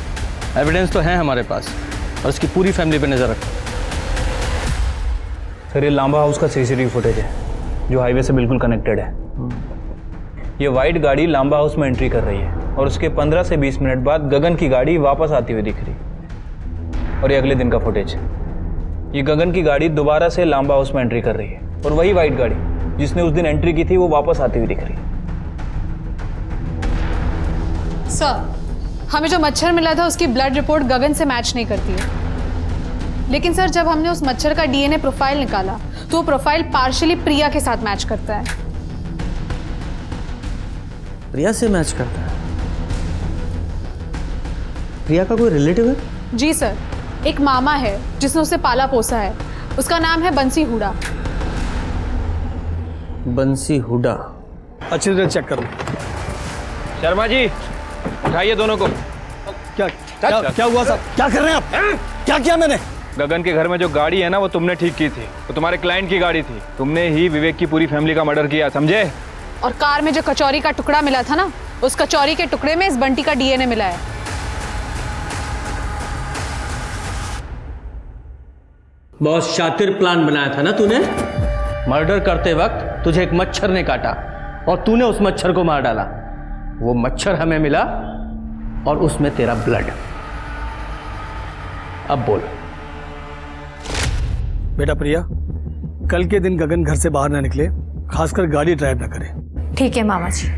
एविडेंस तो है हमारे पास और इसकी पूरी फैमिली पे नजर रखो। सर, ये लांबा हाउस का सीसीटीवी फुटेज है जो हाईवे से बिल्कुल कनेक्टेड है। ये वाइट गाड़ी लांबा हाउस में एंट्री कर रही है और उसके 15 से 20 मिनट बाद गगन की गाड़ी वापस आती हुई दिख रही। और ये अगले दिन का फुटेज। ये गगन की गाड़ी दोबारा से लांबा हाउस में एंट्री कर रही है और वही वाइट गाड़ी जिसने उस दिन एंट्री की थी वो वापस आती हुई दिख रही है। सर, हमें जो मच्छर मिला था उसकी ब्लड रिपोर्ट गगन से मैच नहीं करती है। लेकिन सर, जब हमने उस मच्छर का डीएनए प्रोफाइल निकाला तो वो प्रोफाइल पार्शियली प्रिया के साथ मैच करता है। प्रिया से मैच करता है? प्रिया का कोई रिलेटिव है? जी सर, एक मामा है जिसने उसे पाला पोसा है। उसका नाम है बंसी हुडा। बंसी हुडा? अच्छी तरह चेक कर लो। शर्मा जी, उठाइए दोनों को। क्या हुआ साहब? क्या कर रहे हैं आप? क्या किया मैंने? गगन के घर में जो गाड़ी है ना वो तुमने ठीक की थी, वो तुम्हारे क्लाइंट की गाड़ी थी। तुमने ही विवेक की पूरी फैमिली का मर्डर किया, समझे? और कार में जो कचौरी का टुकड़ा मिला था ना, उस कचौरी के टुकड़े में इस बंटी का डीएनए मिला है। बहुत शातिर प्लान बनाया था ना तूने। मर्डर करते वक्त तुझे एक मच्छर ने काटा और तूने उस मच्छर को मार डाला। वो मच्छर हमें मिला और उसमें तेरा ब्लड। अब बोल। बेटा प्रिया, कल के दिन गगन घर से बाहर ना निकले, खासकर गाड़ी ड्राइव ना करे। ठीक है मामा जी।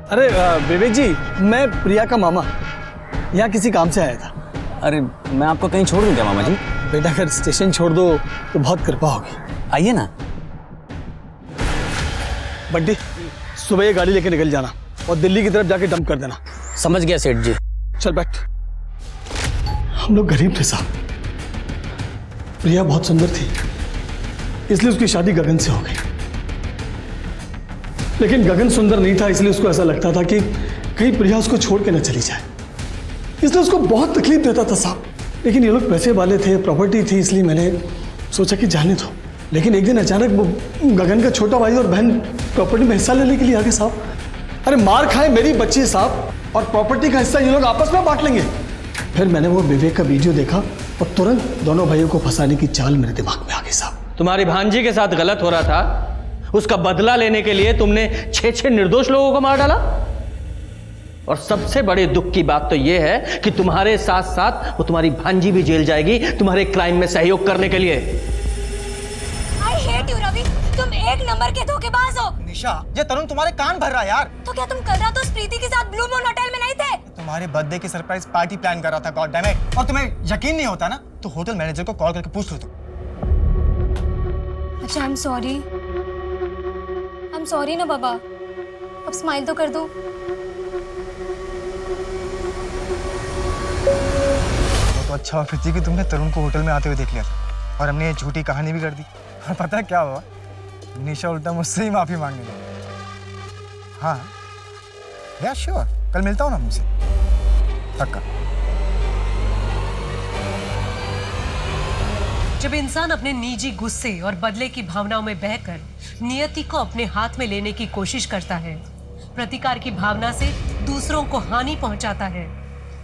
अरे विवेक जी, मैं प्रिया का मामा। यहाँ किसी काम से आया था। अरे मैं आपको कहीं छोड़ दूँ क्या मामा जी? बेटा अगर स्टेशन छोड़ दो तो बहुत कृपा होगी। आइए ना। बड्डी सुबह ये गाड़ी लेके निकल जाना और दिल्ली की तरफ जाके डंप कर देना। समझ गया सेठ जी। चल बैठ। हम लोग गरीब थे साहब। प्रिया बहुत सुंदर थी इसलिए उसकी शादी गगन से हो गई, लेकिन गगन सुंदर नहीं था इसलिए उसको ऐसा लगता था कि कहीं प्रिया उसको छोड़ के न चली जाए, इसलिए उसको बहुत तकलीफ देता था साहब। लेकिन ये लोग पैसे वाले थे, प्रॉपर्टी थी, इसलिए मैंने सोचा कि जाने दो। लेकिन एक दिन अचानक वो गगन का छोटा भाई और बहन प्रॉपर्टी में हिस्सा लेने के लिए आ गए साहब। अरे मार खाए मेरी बच्ची साहब और प्रॉपर्टी का हिस्सा ये लोग आपस में बांट लेंगे। फिर मैंने वो विवेक का वीडियो देखा और तुरंत दोनों भाइयों को फंसाने की चाल मेरे दिमाग में आ गई साहब। तुम्हारी भांजी के साथ गलत हो रहा था, उसका बदला लेने के लिए तुमने 6 निर्दोष लोगों को मार डाला। और सबसे बड़े दुख की बात तो यह है कि तुम्हारे साथ साथ वो तुम्हारी भांजी भी जेल जाएगी तुम्हारे क्राइम में सहयोग करने के लिए। I hate you, Ravi. तुम एक नंबर के धोखेबाज हो। निशा, ये तरुण तुम्हारे कान भर रहा है यार। तो क्या तुम कल रात उस प्रीति के साथ ब्लू मून होटल में नहीं थे? तुम्हारे बर्थडे की सरप्राइज पार्टी प्लान कर रहा था, गॉड डैम इट। और तुम्हें यकीन नहीं होता ना तो होटल मैनेजर को कॉल करके पूछ लो तुम। अच्छा, आई एम सॉरी ना बाबा। अब स्माइल तो कर दो। वो तो अच्छा ऑफिस थी कि तुमने तरुण को होटल में आते हुए देख लिया था और हमने ये झूठी कहानी भी कर दी। और पता है क्या हुआ? निशा उल्टा मुझसे ही माफी मांगने लगी। हाँ या श्योर, कल मिलता हूँ ना मुझसे, पक्का। जब इंसान अपने निजी गुस्से और बदले की भावनाओं में बहकर नियति को अपने हाथ में लेने की कोशिश करता है, प्रतिकार की भावना से दूसरों को हानि पहुंचाता है,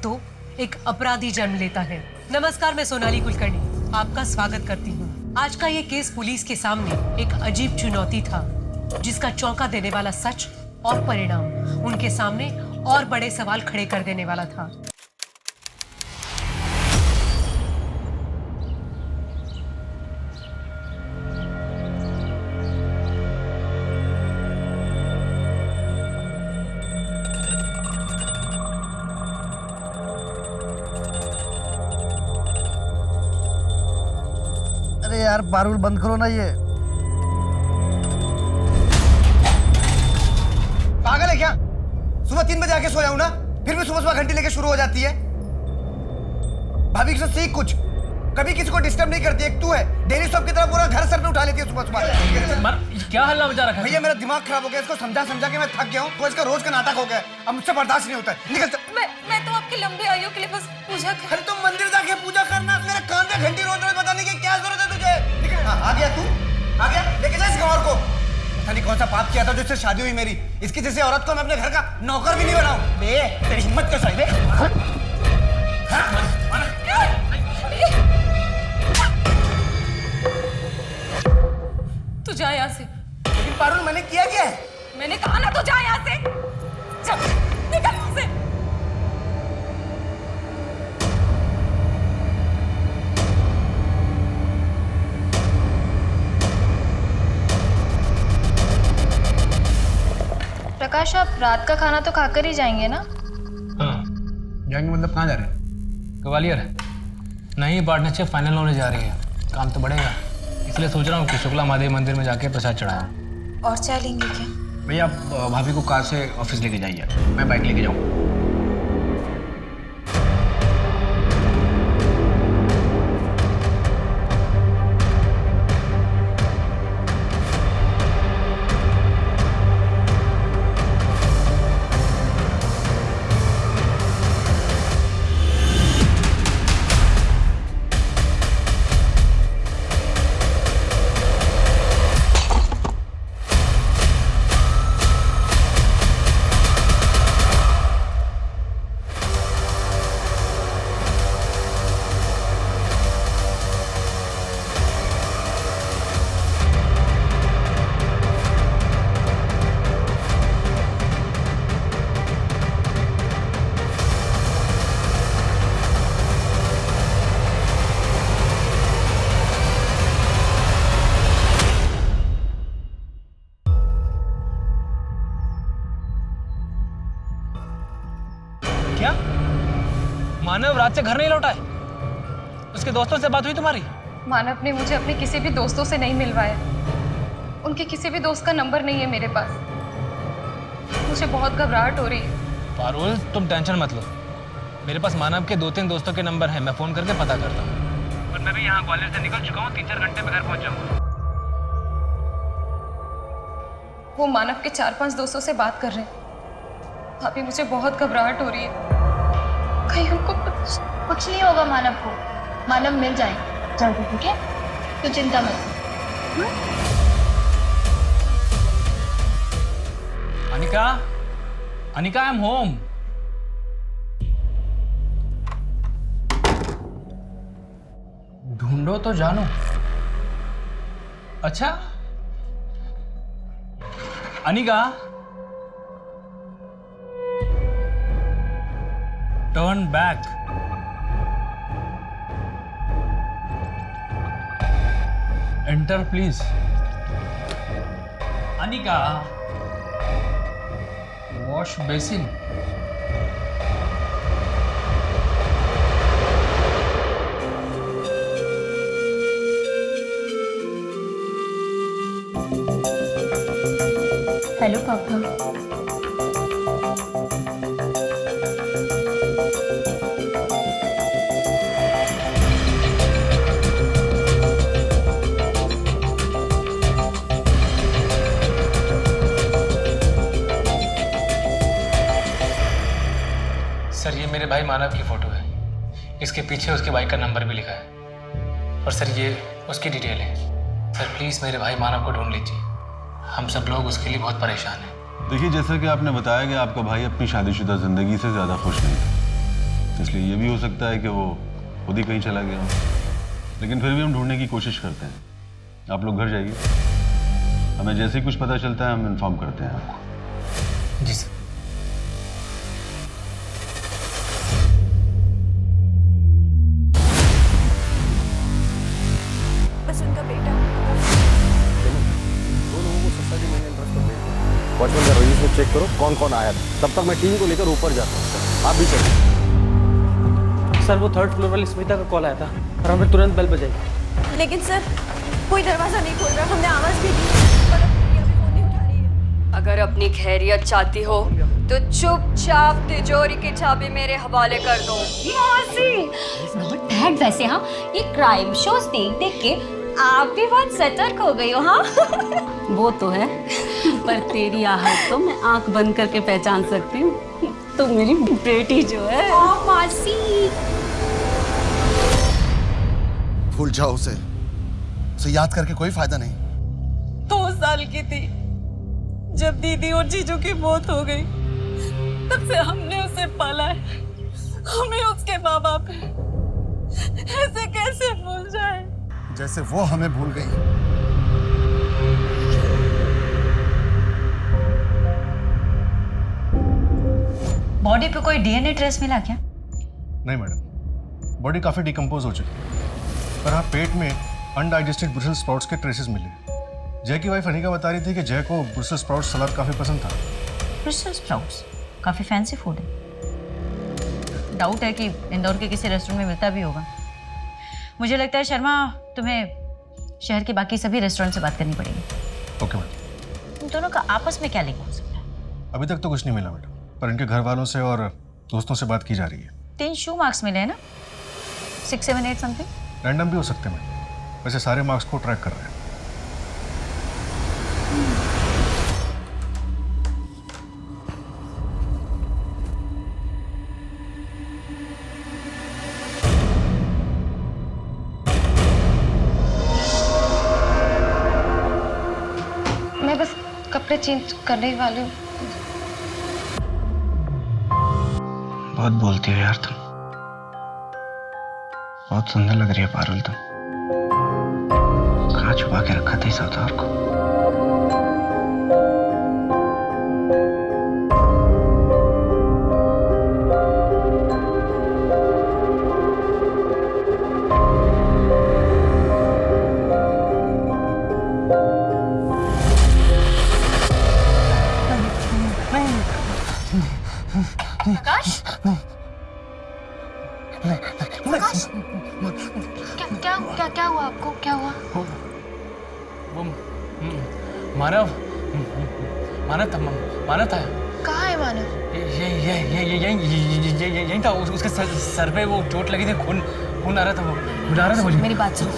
तो एक अपराधी जन्म लेता है। नमस्कार, मैं सोनाली कुलकर्णी आपका स्वागत करती हूँ। आज का ये केस पुलिस के सामने एक अजीब चुनौती था, जिसका चौंका देने वाला सच और परिणाम उनके सामने और बड़े सवाल खड़े कर देने वाला था। अरे यार बारूल बंद करो ना ये। पागल है क्या? सुबह 3 बजे आके सोया हूं ना, फिर भी सुबह घंटी लेके शुरू हो जाती है। भाभी के साथ सीख कुछ, कभी किसी को डिस्टर्ब नहीं करती। एक तू है डेली सब की तरह पूरा घर सर पे उठा लेती है सुबह सुबह। क्या हल्ला मचा रखा है? भैया मेरा दिमाग खराब हो गया, इसको समझा समझा के मैं थक गया हूँ। तो इसका रोज का नाटक हो गया, अब मुझसे बर्दाश्त नहीं होता है। निकल। मैं तो आपकी लंबी आयु के लिए बस पूजा कर। अरे तुम मंदिर जाके पूजा करना, मेरे कान में घंटी रोज रोज बताने की क्या जरूरत है तुझे? निकल। हाँ, आ गया तू, आ गया। लेके जा इस गंवार को। पता नहीं कौन सा पाप किया था जो इससे शादी हुई मेरी। इसकी जैसे औरत को मैं अपने घर का नौकर भी नहीं बनाऊं। बे तेरी हिम्मत कैसे है बे? तू जा यहाँ से। लेकिन पारुल मैंने किया क्या है? मैंने कहा ना, तू जा यहाँ से। चल निकल यहाँ से। प्रकाश, आप रात का खाना तो खाकर ही जाएंगे ना? हाँ जाएंगे। मतलब कहाँ जा रहे हैं? ग्वालियर। नहीं, पार्टनरशिप फाइनल होने जा रही है, काम तो बढ़ेगा, इसलिए सोच रहा हूँ कि शुक्ला महादेव मंदिर में जाके प्रसाद चढ़ाऊँ। और चाय लेंगे क्या? भैया आप भाभी को कार से ऑफिस लेके जाइए, मैं बाइक लेके जाऊँ। मानव रात से घर नहीं लौटा है? उसके दोस्तों से बात हुई तुम्हारी? मानव ने मुझे अपने किसी भी दोस्तों से नहीं मिलवाया। उनके किसी भी दोस्त का नंबर नहीं है मेरे पास। मुझे बहुत घबराहट हो रही है। पारुल तुम टेंशन मत लो, मेरे पास मानव के 2-3 दोस्तों के नंबर हैं, मैं फोन करके पता करता हूँ। और मैं भी यहाँ ग्वालियर से निकल चुका हूँ, 3-4 घंटे में घर पहुँच जाऊँगा। वो मानव के 4-5 दोस्तों से बात कर रहे हैं। अभी मुझे बहुत घबराहट हो रही है, कहीं उनको कुछ नहीं होगा मानव को। मानव मिल जाएंगे जल्दी, ठीक है? तो चिंता मत। Anika, Anika I am home. ढूंढो तो जानो। अच्छा Anika, turn back. Enter please. Anika, wash basin. Hello पापा। सर ये मेरे भाई मानव की फोटो है, इसके पीछे उसके बाइक का नंबर भी लिखा है। और सर ये उसकी डिटेल है। सर प्लीज़ मेरे भाई मानव को ढूंढ लीजिए, हम सब लोग उसके लिए बहुत परेशान हैं। देखिए, जैसा कि आपने बताया कि आपका भाई अपनी शादीशुदा ज़िंदगी से ज़्यादा खुश नहीं है, इसलिए ये भी हो सकता है कि वो खुद ही कहीं चला गया हो। लेकिन फिर भी हम ढूंढने की कोशिश करते हैं। आप लोग घर जाइए, हमें जैसे ही कुछ पता चलता है हम इन्फॉर्म करते हैं आपको। जी सर। बस उनका बेटा। वॉचमैन का रजिस्टर चेक करो कौन कौन आया था, तब तक मैं टीम को लेकर ऊपर जाता हूँ, आप भी चलो। सर वो 3rd फ्लोर वाली स्मिता का कॉल आया था और हमें तुरंत बेल बजाई। लेकिन सर कोई दरवाजा नहीं खोल रहा, हमने आवाज भी दी पर अभी फोन नहीं उठा रही है। अगर अपनी खैरियत चाहती हो तो चुपचाप तिजोरी की चाबी मेरे हवाले कर दो। डैड वैसे हाँ, ये क्राइम शोज देख देख के आप भी बहुत सतर्क हो गई हो। हाँ वो तो है, पर तेरी आहट तो मैं आंख बंद करके पहचान सकती हूँ। तो मेरी बेटी जो है। मासी भूल जाओ उसे याद करके कोई फायदा नहीं। 2 साल की थी जब दीदी और जीजू की मौत हो गई, तब से हमने उसे पाला है। हमें उसके माँ बाप है, ऐसे कैसे भूल जाए? जैसे वो हमें भूल गई। बॉडी पे कोई डीएनए ट्रेस मिला क्या? नहीं मैडम, बॉडी काफी डिकम्पोज हो चुकी है, पर हाँ पेट में अनडाइजेस्टेड ब्रुसेल्स स्प्राउट्स के ट्रेसेस मिले। जय की वाइफ अनिका बता रही थी कि जय को ब्रुसेल्स स्प्राउट्स सलाद काफी पसंद था। ब्रुसेल्स स्प्राउट्स काफी फैंसी फूड है। डाउट है कि इंदौर के किसी रेस्टोरेंट में मिलता भी होगा। मुझे लगता है शर्मा तुम्हें शहर के बाकी सभी रेस्टोरेंट से बात करनी पड़ेगी। Okay madam. तुम दोनों का आपस में क्या लिंक हो सकता है? अभी तक तो कुछ नहीं मिला मैडम, पर इनके घर वालों से और दोस्तों से बात की जा रही है। 3 शू मार्क्स मिले हैं ना, 6, 7, 8 समथिंग। रैंडम भी हो सकते हैं मैडम, वैसे सारे मार्क्स को ट्रैक कर रहे हैं। मैं बस कपड़े चेंज करने वाली हूँ। बहुत बोलती हो यार तुम, बहुत सुंदर लग रही है पारुल तुम। कहाँ छुपा के रखा था इस अवतार को? आकाश क्या क्या हुआ आपको? क्या हुआ? वो मानव था। कहाँ है मानव? यही था। उसके सर पे वो चोट लगी थी, खून आ रहा था। वो बुला रहा था मुझे। मेरी बात सुनो,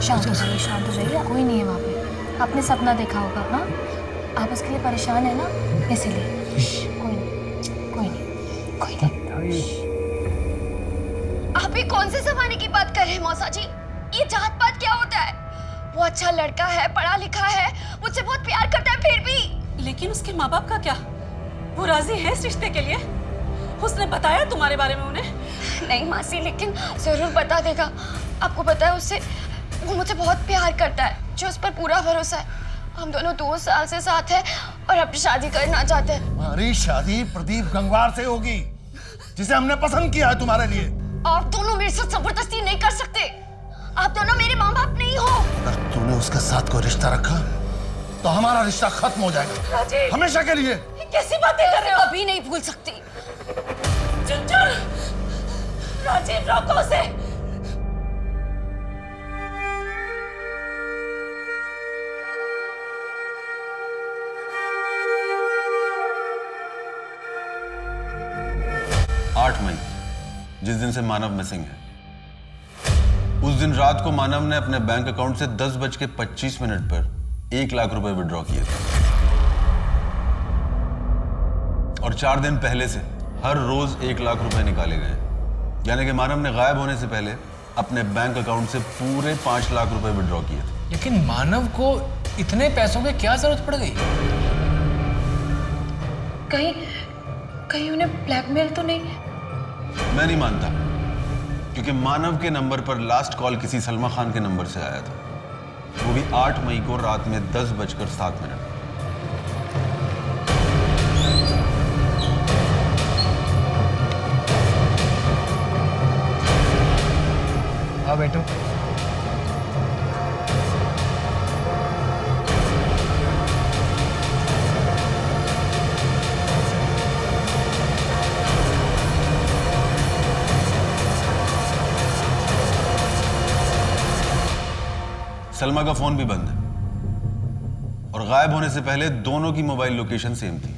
शांत हो जाइए। कोई नहीं है वहाँ पे। आपने सपना देखा होगा ना, आप उसके लिए परेशान है ना, इसीलिए। कोई नहीं। आप ही कौन से जमाने की बात कर रहे हैं मौसा जी? ये जात पात क्या होता है? वो अच्छा लड़का है, पढ़ा लिखा है, मुझसे बहुत प्यार करता है, फिर भी। लेकिन उसके माँ बाप का क्या? वो राजी है इस रिश्ते के लिए? उसने बताया तुम्हारे बारे में उन्हें? नहीं मासी, लेकिन जरूर बता देगा। आपको पता है उससे, वो मुझसे बहुत प्यार करता है, जो उस पर पूरा भरोसा है। हम दोनों 2 साल से साथ हैं और अपनी शादी करना चाहते हैं। हमारी शादी प्रदीप गंगवार से होगी, जिसे हमने पसंद किया है तुम्हारे लिए। आप दोनों मेरे साथ जबरदस्ती नहीं कर सकते। आप दोनों मेरे माँ बाप नहीं हो। अगर तूने उसके साथ कोई रिश्ता रखा तो हमारा रिश्ता खत्म हो जाएगा, राजेश, हमेशा के लिए। कैसी बातें कर रहे हो? कभी नहीं भूल सकती। चंचल, राजीव रोको उसे। मई, जिस दिन से मानव मिसिंग है, उस दिन रात को मानव ने अपने बैंक अकाउंट से 10:25 पर 1 लाख रुपए विड्रॉ किए थे। और 4 दिन पहले से हर रोज 1 लाख रुपए निकाले गए। यानी कि मानव ने गायब होने से पहले अपने बैंक अकाउंट से पूरे 5 लाख रुपए विड्रॉ किए थे। लेकिन मानव को इतने पैसों की क्या जरूरत पड़ गई? कहीं उन्हें ब्लैकमेल तो नहीं? मैं नहीं मानता, क्योंकि मानव के नंबर पर लास्ट कॉल किसी सलमा खान के नंबर से आया था, वो भी 8 मई को रात में 10:07। हाँ बेटो। सलमा का फोन भी बंद है और गायब होने से पहले दोनों की मोबाइल लोकेशन सेम थी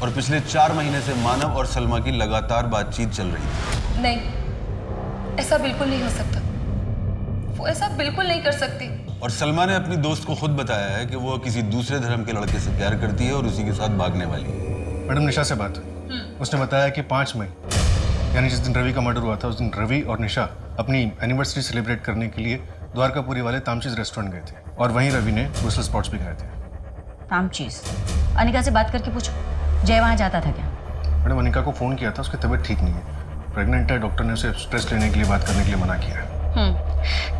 और पिछले 4 महीने से मानव और सलमा की लगातार बातचीत चल रही थी। नहीं, ऐसा बिल्कुल नहीं हो सकता। वो ऐसा बिल्कुल नहीं कर सकती। और सलमा ने अपनी दोस्त को खुद बताया है कि वो किसी दूसरे धर्म के लड़के से प्यार करती है और उसी के साथ भागने वाली है। मैडम निशा से बात हुई, उसने बताया कि 5 मई यानी जिस दिन रवि का मर्डर हुआ था, उस दिन रवि और निशा अपनी एनिवर्सरी सेलिब्रेट करने के लिए द्वारकापुरी वाले तामचीज रेस्टोरेंट गए थे और वहीं रवि ने ब्रुसेल स्प्राउट्स भी खाए थे। तामचीज? अनिका से बात करके पूछो, जय वहाँ जाता था क्या? मैडम अनिका को फ़ोन किया था, उसकी तबीयत ठीक नहीं है, प्रेग्नेंट है। डॉक्टर ने उसे स्ट्रेस लेने के लिए बात करने के लिए मना किया है।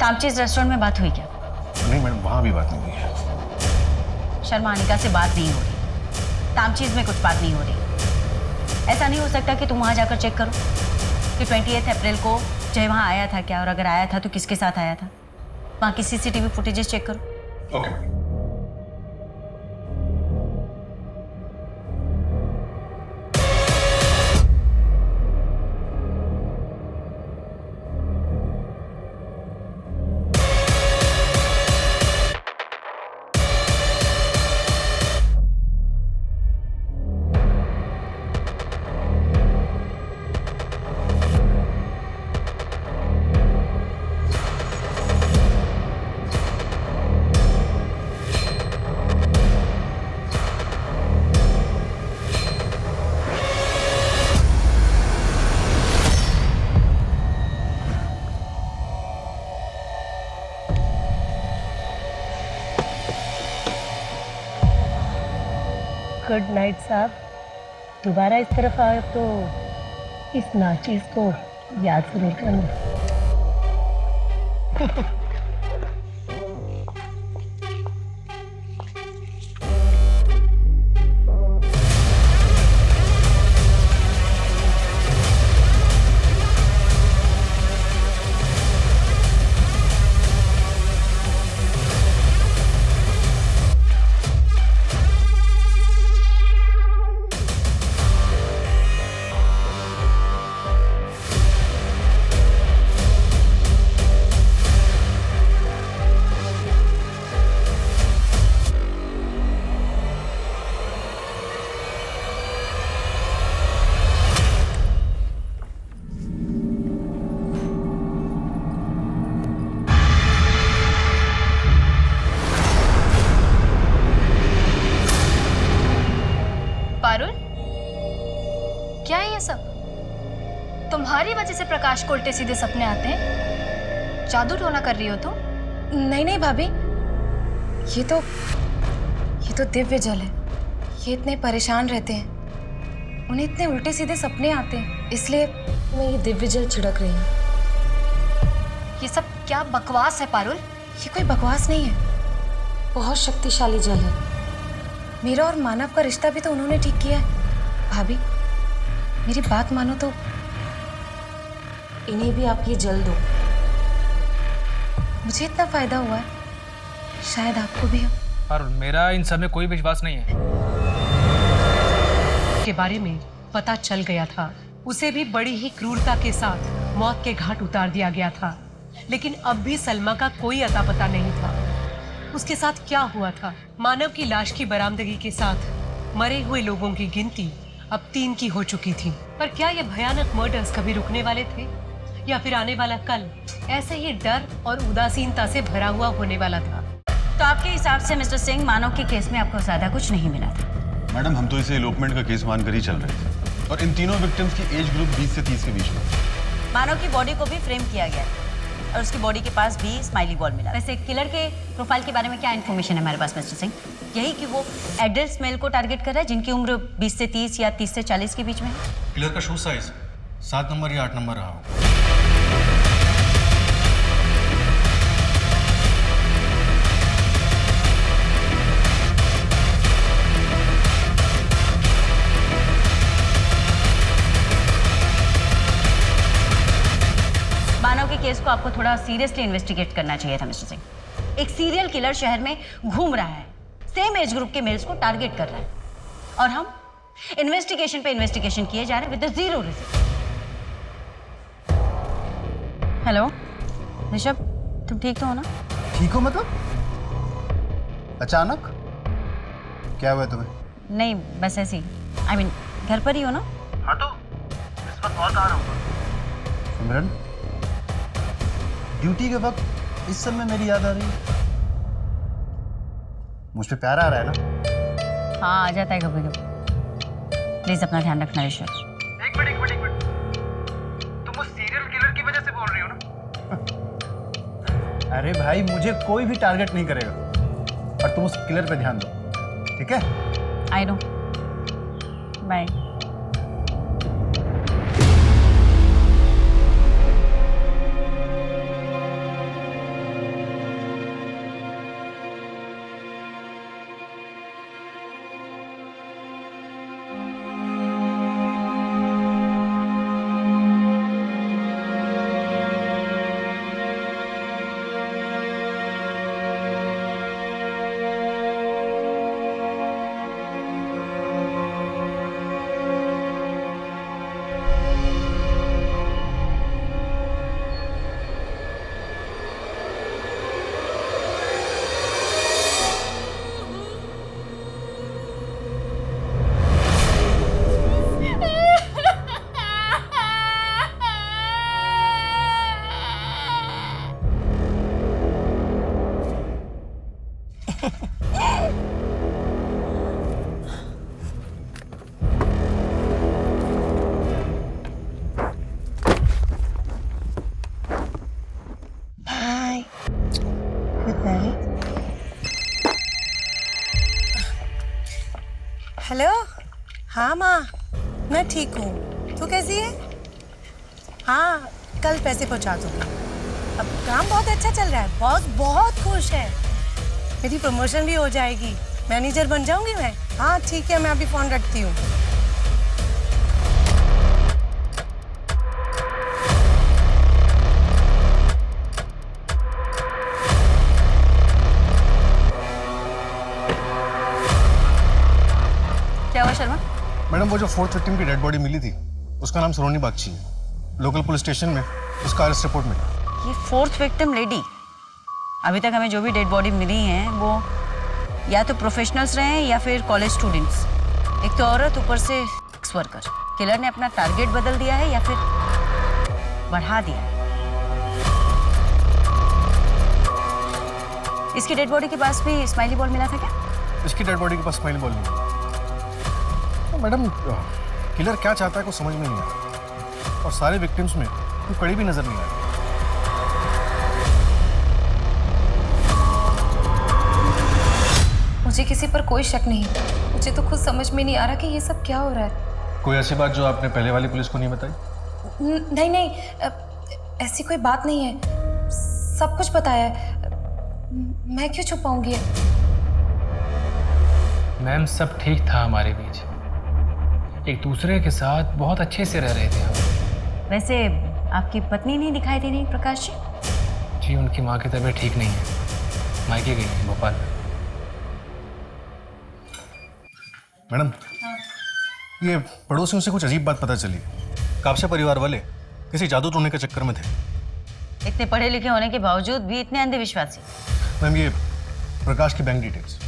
तामचीज रेस्टोरेंट में बात हुई क्या? नहीं मैडम, वहाँ भी बात नहीं हुई है। शर्मा, अनिका से बात नहीं हो रही, तामचीज में कुछ बात नहीं हो रही। ऐसा नहीं हो सकता कि तुम वहाँ जाकर चेक करो कि 28 अप्रैल को जय वहाँ आया था क्या, और अगर आया था तो किसके साथ आया था। वहाँ की CCTV फुटेजेस चेक करो। ओके। गुड नाइट साहब। दोबारा इस तरफ आए तो इस नाचीज को याद जरूर करना। प्रकाश को उल्टे सीधे सपने आते हैं? जादू टोना कर रही हो तुम? नहीं नहीं भाभी, ये तो दिव्य जल है। ये इतने परेशान रहते हैं, उन्हें इतने उल्टे सीधे सपने आते हैं, इसलिए मैं ये दिव्य जल छिड़क रही हूँ। ये सब क्या बकवास है पारुल? ये कोई बकवास नहीं है, बहुत शक्तिशाली जल है। मेरा और मानव का रिश्ता भी तो उन्होंने ठीक किया है। भाभी मेरी बात मानो तो इन्हें भी आप ये जल दो। मुझे इतना फायदा हुआ है, शायद आपको भी हो। पर मेरा इन सब में कोई विश्वास नहीं है। के बारे में पता चल गया था, उसे भी बड़ी ही क्रूरता के साथ मौत के घाट उतार दिया गया था। लेकिन अब भी सलमा का कोई अता पता नहीं था। उसके साथ क्या हुआ था? मानव की लाश की बरामदगी के साथ मरे हुए लोगों की गिनती अब 3 की हो चुकी थी। पर क्या ये भयानक मर्डर्स कभी रुकने वाले थे, या फिर आने वाला कल ऐसे ही डर और उदासीनता से भरा हुआ होने वाला था? तो आपके हिसाब से मिस्टर सिंह, मानव के केस में आपको ज्यादा कुछ नहीं मिला था? मैडम, हम तो इसे एलोपमेंट का केस मानकर ही चल रहे थे, और इन तीनों विक्टिम्स की एज ग्रुप 20 से 30 के बीच में। मानव की बॉडी को भी फ्रेम किया गया और उसकी बॉडी के पास भी स्माइली बॉल मिला। वैसे किलर के प्रोफाइल के बारे में क्या इन्फॉर्मेशन है हमारे पास मिस्टर सिंह? यही कि वो एडल्ट मेल को टारगेट कर रहा है जिनकी उम्र 20 से 30 या 30 से 40 के बीच में है। किलर का शू साइज 7 नंबर या 8 नंबर रहा हो। मानव के केस को आपको थोड़ा सीरियसली इन्वेस्टिगेट करना चाहिए था मिस्टर सिंह। एक सीरियल किलर शहर में घूम रहा है, सेम एज ग्रुप के मेल्स को टारगेट कर रहा है, और हम इन्वेस्टिगेशन पे इन्वेस्टिगेशन किए जा रहे हैं with zero result. Hello Rishabh, तुम ठीक तो हो ना? ठीक हो मतलब? अचानक क्या हुआ तुम्हें? नहीं, बस ऐसे ही। I mean, घर पर ही हो ना? हाँ, तो इस वक्त बहुत आ रहा हूँ। सिमरन, ड्यूटी के वक्त इस समय मेरी याद आ रही है। मुझ पे प्यार आ रहा है ना? हाँ, आ जाता है कभी कभी। प्लीज अपना ध्यान रखना ऋषभ। एक मिनट। तुम उस सीरियल किलर की वजह से बोल रही हो ना? अरे भाई, मुझे कोई भी टारगेट नहीं करेगा, और तुम उस किलर पे ध्यान दो, ठीक है? I know. बाय। हेलो। हाँ माँ, मैं ठीक हूँ। तू कैसी है? हाँ, कल पैसे पहुँचा दूँगी। अब काम बहुत अच्छा चल रहा है, बॉस बहुत खुश है। मेरी प्रमोशन भी हो जाएगी, मैनेजर बन जाऊँगी मैं। हाँ ठीक है, मैं अभी फ़ोन रखती हूँ। क्या हुआ शर्मा? मैडम, वो जो 4th विक्टिम की डेड बॉडी मिली थी, उसका नाम सलोनी बागची है। लोकल पुलिस स्टेशन में उसका अरेस्ट रिपोर्ट मिला। ये 4th विक्टिम लेडी? अभी तक हमें जो भी डेड बॉडी मिली हैं वो या तो प्रोफेशनल्स रहे हैं या फिर कॉलेज स्टूडेंट्स। एक तो औरत, ऊपर से सेक्स वर्कर। किलर ने अपना टारगेट बदल दिया है या फिर बढ़ा दिया है। इसकी डेड बॉडी के पास भी स्माइली बॉल मिला था क्या? इसकी डेड बॉडी के पास स्माइली बॉल नहीं। तो मैडम, किलर क्या चाहता है कुछ समझ में नहीं आया, और सारे विक्टिम्स में कोई कड़ी भी नजर नहीं आ रही। मुझे किसी पर कोई शक नहीं। मुझे तो खुद समझ में नहीं आ रहा कि ये सब क्या हो रहा है। कोई ऐसी बात जो आपने पहले वाली पुलिस को नहीं बताई? नहीं नहीं, ऐसी कोई बात नहीं है, सब कुछ बताया है। मैं क्यों छुपाऊंगी? मैम सब ठीक था हमारे बीच, एक दूसरे के साथ बहुत अच्छे से रह रहे थे हम। वैसे आपकी पत्नी नहीं दिखाई दे रही प्रकाश जी? जी उनकी माँ की तबीयत ठीक नहीं है, मायके गई है भोपाल में। मैडम, ये पड़ोसियों से कुछ अजीब बात पता चली। कापसे परिवार वाले किसी जादू टोने के चक्कर में थे। इतने पढ़े लिखे होने के बावजूद भी इतने अंधविश्वासी। मैम, ये प्रकाश की बैंक डिटेल्स,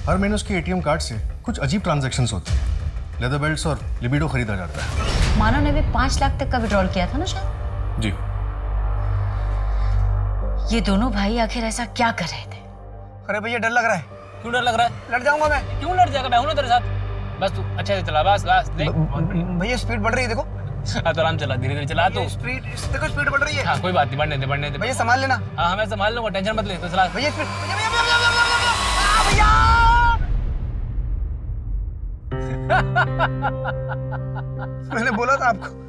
हर महीने उसके एटीएम कार्ड से कुछ अजीब ट्रांजैक्शंस होते हैं। लेदर बेल्ट्स और लिबिडो खरीदा जाता है। मानव ने भी 5 लाख तक का विड्रॉल किया था ना शायद? जी। ये दोनों भाई आखिर ऐसा क्या कर रहे थे? अरे भैया डर लग रहा है। क्यों डर लग रहा है? लड़ जाऊंगा मैं। क्यों लड़ जाएगा? मैं हूं ना तेरे साथ। बस तू अच्छे से चला, बस देख। भैया स्पीड बढ़ रही है, देखो। हाँ तो आराम चला, धीरे धीरे चला। तो स्पीड देखो, स्पीड बढ़ रही है। हाँ कोई बात नहीं, बढ़ने दे। भैया संभाल लेना। हाँ मैं संभाल लूंगा, टेंशन मत ले। तो चला भैया स्पीड। मैंने बोला था आपको।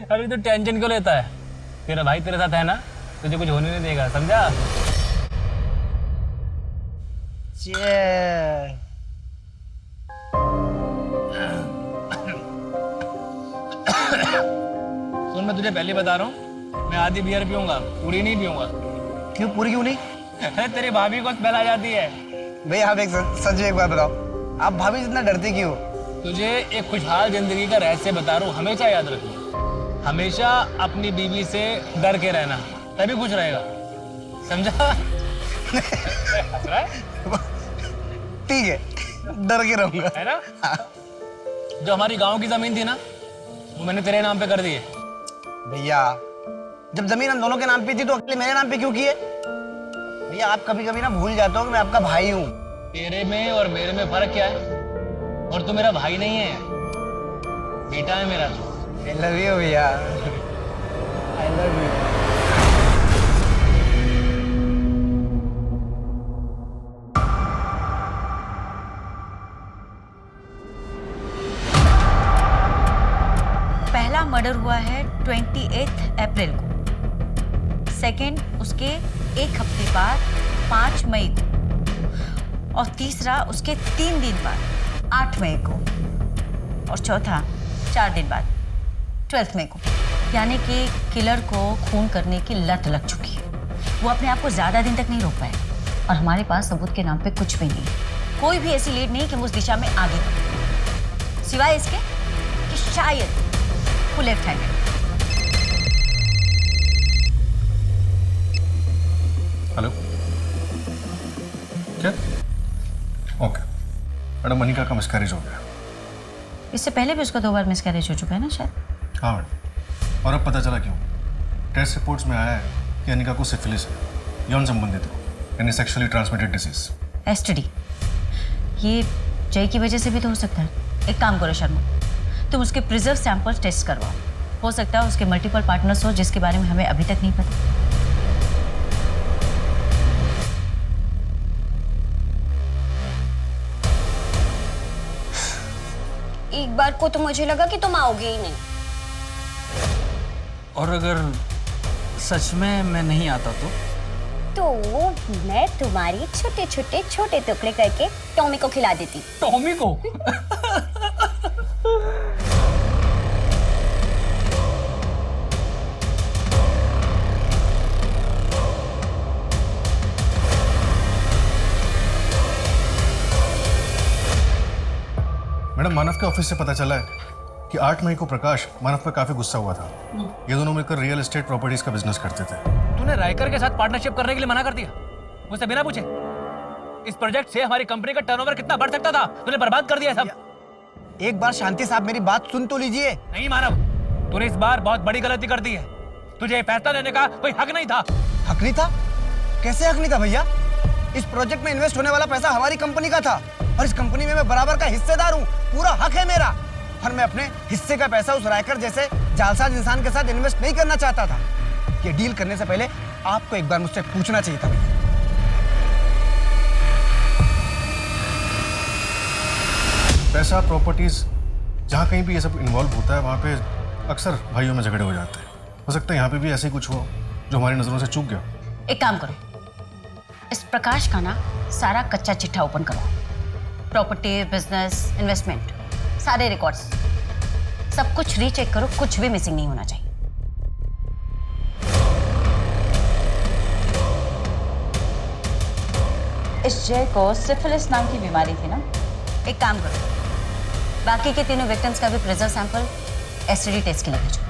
अरे तो टेंशन क्यों लेता है? तेरा भाई तेरे साथ है ना, तुझे कुछ होने नहीं देगा, समझा? सुन, मैं तुझे पहले बता रहा हूँ, मैं आधी बियर पीऊंगा, पूरी नहीं पीऊंगा। क्यों पूरी क्यों नहीं? अरे तेरी भाभी को स्मेल आ जाती है। भैया आप एक सच एक बात बताओ, आप भाभी जितना डरते क्यों? तुझे एक खुशहाल जिंदगी का रहस्य बता रहा हूँ, हमेशा याद रखना। हमेशा अपनी बीवी से डर के रहना, तभी खुश रहेगा, समझा? ठीक है, डर के रहूंगा, है ना? जो हमारी गांव की जमीन थी ना, वो मैंने तेरे नाम पे कर दी है। भैया जब जमीन हम दोनों के नाम पे थी तो अकेले मेरे नाम पे क्यों की है? भैया आप कभी कभी ना भूल जाते हो कि मैं आपका भाई हूँ। तेरे में और मेरे में फर्क क्या है? और तू मेरा भाई नहीं है, बेटा है मेरा। I love you भैया, I love you। पहला मर्डर हुआ है 28 अप्रैल को, सेकंड उसके एक हफ्ते बाद 5 मई को, और तीसरा उसके 3 दिन बाद 8 मई को, और चौथा 4 दिन बाद 12 मई को। यानी कि किलर को खून करने की लत लग चुकी है। वो अपने आप को ज्यादा दिन तक नहीं रोक पाए, और हमारे पास सबूत के नाम पे कुछ भी नहीं, कोई भी ऐसी लीड नहीं कि हम उस दिशा में आगे बढ़े, सिवाय इसके कि शायद वो लेफ्ट हैंडेड। हेलो, क्या? ओके मैडम, मनिका का मिसकैरेज हो गया। इससे पहले भी उसका 2 बार मिसकैरेज हो चुका है ना शायद? हाँ मैडम, और अब पता चला क्यों। टेस्ट रिपोर्ट्स में आया है कि अनिका को सिफिलिस है, यौन संबंधित है, यानी सेक्सुअली ट्रांसमिटेड डिजीज। एसटीडी। ये जय की वजह से भी तो हो सकता है। एक काम करो शर्मा, तुम उसके प्रिजर्व सैंपल्स टेस्ट करवाओ, हो सकता है उसके मल्टीपल पार्टनर्स हो जिसके बारे में हमें अभी तक नहीं पता। एक बार को तो मुझे लगा कि तुम आओगे ही नहीं। और अगर सच में मैं नहीं आता तो मैं तुम्हारी छोटे टुकड़े करके टॉमी को खिला देती। टॉमी को? मैडम, मानव के ऑफिस से पता चला है कि 8 मई को प्रकाश मानव पर काफी गुस्सा हुआ था। ये दोनों मिलकर रियल एस्टेट प्रॉपर्टीज का बिजनेस करते थे। तूने रायकर के साथ पार्टनरशिप करने के लिए मना कर दिया मुझसे बिना पूछे। इस प्रोजेक्ट से हमारी कंपनी का टर्नओवर कितना बढ़ सकता था, तूने बर्बाद कर दिया सब। एक बार शांति साहब मेरी बात सुन तो लीजिए। नहीं मानव, तूने इस बार बहुत बड़ी गलती कर दी है। तुझे फैसला लेने का कोई हक नहीं था। हक नहीं था? कैसे हक नहीं था भैया? इस प्रोजेक्ट में इन्वेस्ट होने वाला पैसा हमारी कंपनी का था, और इस कंपनी में मैं बराबर का हिस्सेदार हूँ, पूरा हक है मेरा। और मैं अपने हिस्से का पैसा उस रायकर जैसे जालसाज इंसान के साथ इन्वेस्ट नहीं करना चाहता था। ये डील करने से पहले आपको एक बार मुझसे पूछना चाहिए था भैया। पैसा, प्रॉपर्टीज, जहाँ कहीं भी ये सब इन्वॉल्व होता है वहाँ पे अक्सर भाइयों में झगड़े हो जाते हैं। हो सकता है यहाँ पे भी ऐसे कुछ हो जो हमारी नजरों से चूक गया। एक काम करो, इस प्रकाश का ना सारा कच्चा चिट्ठा ओपन करो। प्रॉपर्टी, बिजनेस, इन्वेस्टमेंट, सारे रिकॉर्ड्स, सब कुछ रीचेक करो, कुछ भी मिसिंग नहीं होना चाहिए। इस जय को सिफिलिस नाम की बीमारी थी ना? एक काम करो, बाकी के तीनों विक्टिम्स का भी प्रेजर सैंपल एसटीडी टेस्ट के लिए भेजो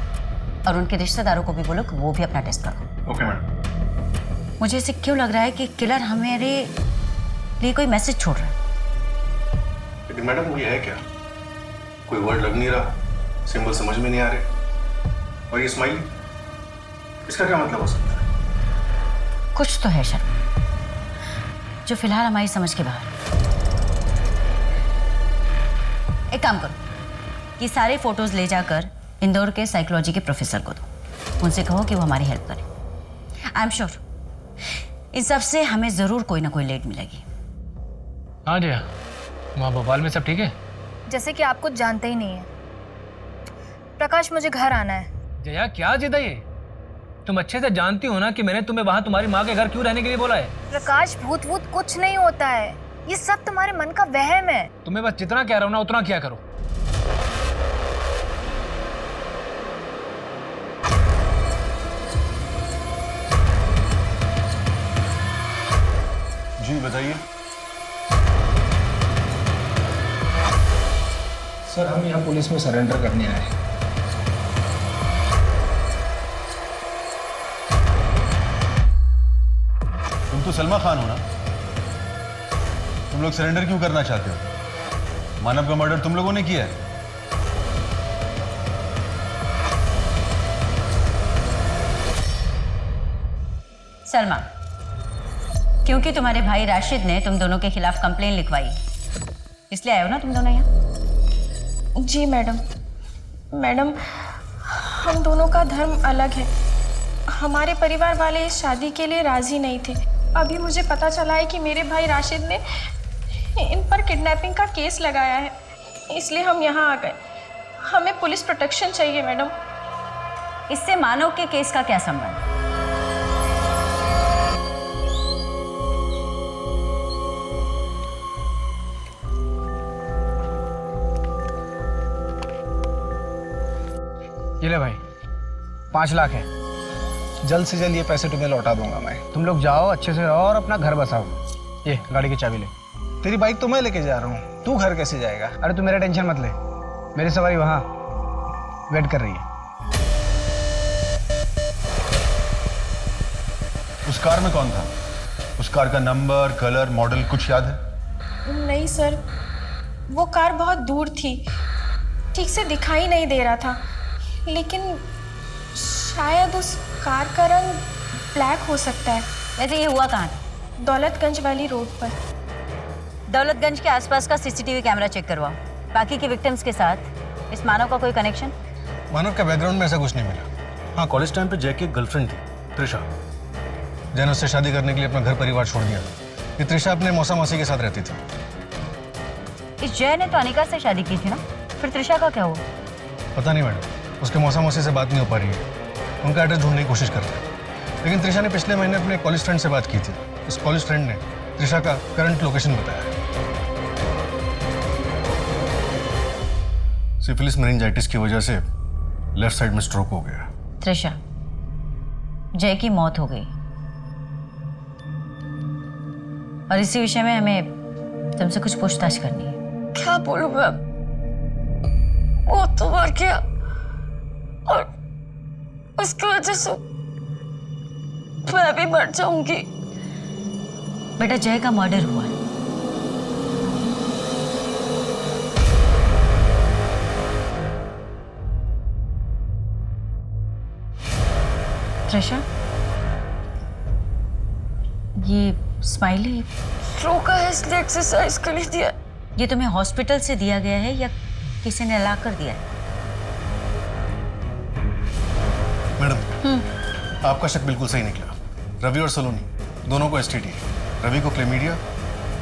और उनके रिश्तेदारों को भी बोलो कि वो भी अपना टेस्ट करो। Okay madam. मुझे ऐसे क्यों लग रहा है कि किलर हमारे लिए कोई मैसेज छोड़ रहा है। लेकिन मैडम वो ये है क्या? कोई वर्ड लग नहीं रहा, सिंबल समझ में नहीं आ रहे, और ये स्माइल, इसका क्या मतलब हो सकता है? कुछ तो है शर्मा, जो फिलहाल हमारी समझ के बाहर। एक काम करो, ये सारे फोटोज ले जाकर इंदौर के साइकोलॉजी के प्रोफेसर को दो, उनसे कहो कि वो हमारी हेल्प करें। आई एम श्योर इन सब से हमें जरूर कोई ना कोई लीड मिलेगी। हाँ जया, वहाँ भोपाल में सब ठीक है? जैसे कि आप कुछ जानते ही नहीं है। प्रकाश, मुझे घर आना है। जया क्या जिद है ये? तुम अच्छे से जानती हो ना कि मैंने तुम्हें वहाँ तुम्हारी माँ के घर क्यों रहने के लिए बोला है। प्रकाश, भूत वूत कुछ नहीं होता है, ये सब तुम्हारे मन का वहम है। तुम्हें बस जितना कह रहा हूँ ना उतना किया करो। जी बताइए। सर हम यहाँ पुलिस में सरेंडर करने आए हैं। तुम तो सलमा खान हो ना? तुम लोग सरेंडर क्यों करना चाहते हो? मानव का मर्डर तुम लोगों ने किया है। सलमा, क्योंकि तुम्हारे भाई राशिद ने तुम दोनों के खिलाफ कंप्लेन लिखवाई, इसलिए आए हो ना तुम दोनों यहाँ? जी मैडम। मैडम, हम दोनों का धर्म अलग है। हमारे परिवार वाले इस शादी के लिए राजी नहीं थे। अभी मुझे पता चला है कि मेरे भाई राशिद ने इन पर किडनैपिंग का केस लगाया है, इसलिए हम यहाँ आ गए। हमें पुलिस प्रोटेक्शन चाहिए मैडम। इससे मानव के केस का क्या संबंध? ये ले भाई, 5 लाख है। जल्द से जल्द ये पैसे तुम्हें लौटा दूंगा मैं। तुम लोग जाओ, अच्छे से रहो और अपना घर बसाओ। ये गाड़ी की चाबी ले। तेरी बाइक तो मैं लेके जा रहा हूँ, तू घर कैसे जाएगा? अरे तू मेरा टेंशन मत ले, मेरी सवारी वहाँ वेट कर रही है। उस कार में कौन था? उस कार का नंबर, कलर, मॉडल कुछ याद है? नहीं सर, वो कार बहुत दूर थी, ठीक से दिखाई नहीं दे रहा था, लेकिन शायद उस कार का रंग ब्लैक हो सकता है। वैसे ये हुआ कहाँ था? दौलतगंज वाली रोड पर। दौलतगंज के आसपास का सीसीटीवी कैमरा चेक करवाओ। बाकी के विक्टिम्स के साथ इस मानव का कोई कनेक्शन? मानव का बैकग्राउंड में ऐसा कुछ नहीं मिला। हाँ, कॉलेज टाइम पे जय की एक गर्लफ्रेंड थी, त्रिशा। जय ने उससे शादी करने के लिए अपना घर परिवार छोड़ दिया। ये त्रिशा अपने मौसा मासी के साथ रहती थी। इस जय ने तो अनिका से शादी की थी ना, फिर त्रिशा का क्या हुआ? पता नहीं मैडम, उसके मौसा मासी से बात नहीं हो पा रही है। उनका एड्रेस ढूंढने की कोशिश कर रहे हैं, लेकिन त्रिशा ने पिछले महीने अपने कॉलेज फ्रेंड से बात की थी। इस कॉलेज फ्रेंड ने त्रिशा का करंट लोकेशन बताया है। सिफिलिस मेनिंजाइटिस की वजह से लेफ्ट साइड में स्ट्रोक हो गया। त्रिशा, जय की मौत हो गई और इसी विषय में हमें तुमसे कुछ पूछताछ करनी है। क्या बोलूं मैं? वो तो मर गया और उसकी वजह से मैं भी मर जाऊंगी। बेटा, जय का मर्डर हुआ है। त्रिशा, ये स्माइली रोका है इसलिए एक्सरसाइज के लिए दिया। ये तुम्हें हॉस्पिटल से दिया गया है या किसी ने ला कर दिया है। मैडम, आपका शक बिल्कुल सही निकला। रवि और सलोनी दोनों को एसटीडी है। रवि को क्लेमीडिया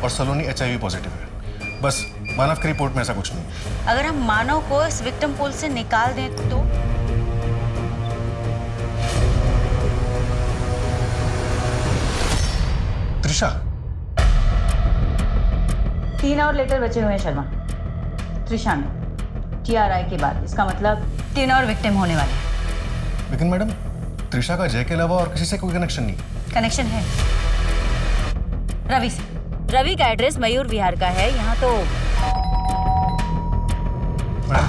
और सलोनी HIV पॉजिटिव है। बस मानव की रिपोर्ट में ऐसा कुछ नहीं है। अगर हम मानव को इस विक्टिम पूल से निकाल दें तो? त्रिशा, 3 और लेटर बचे हुए हैं शर्मा, त्रिशा में TRI के बाद। इसका मतलब 3 और विक्टिम होने वाले हैं। लेकिन मैडम, त्रिशा का जय के अलावा और किसी से कोई कनेक्शन नहीं। कनेक्शन है रवि से। रवि का एड्रेस मयूर विहार का है। यहाँ तो मैडम,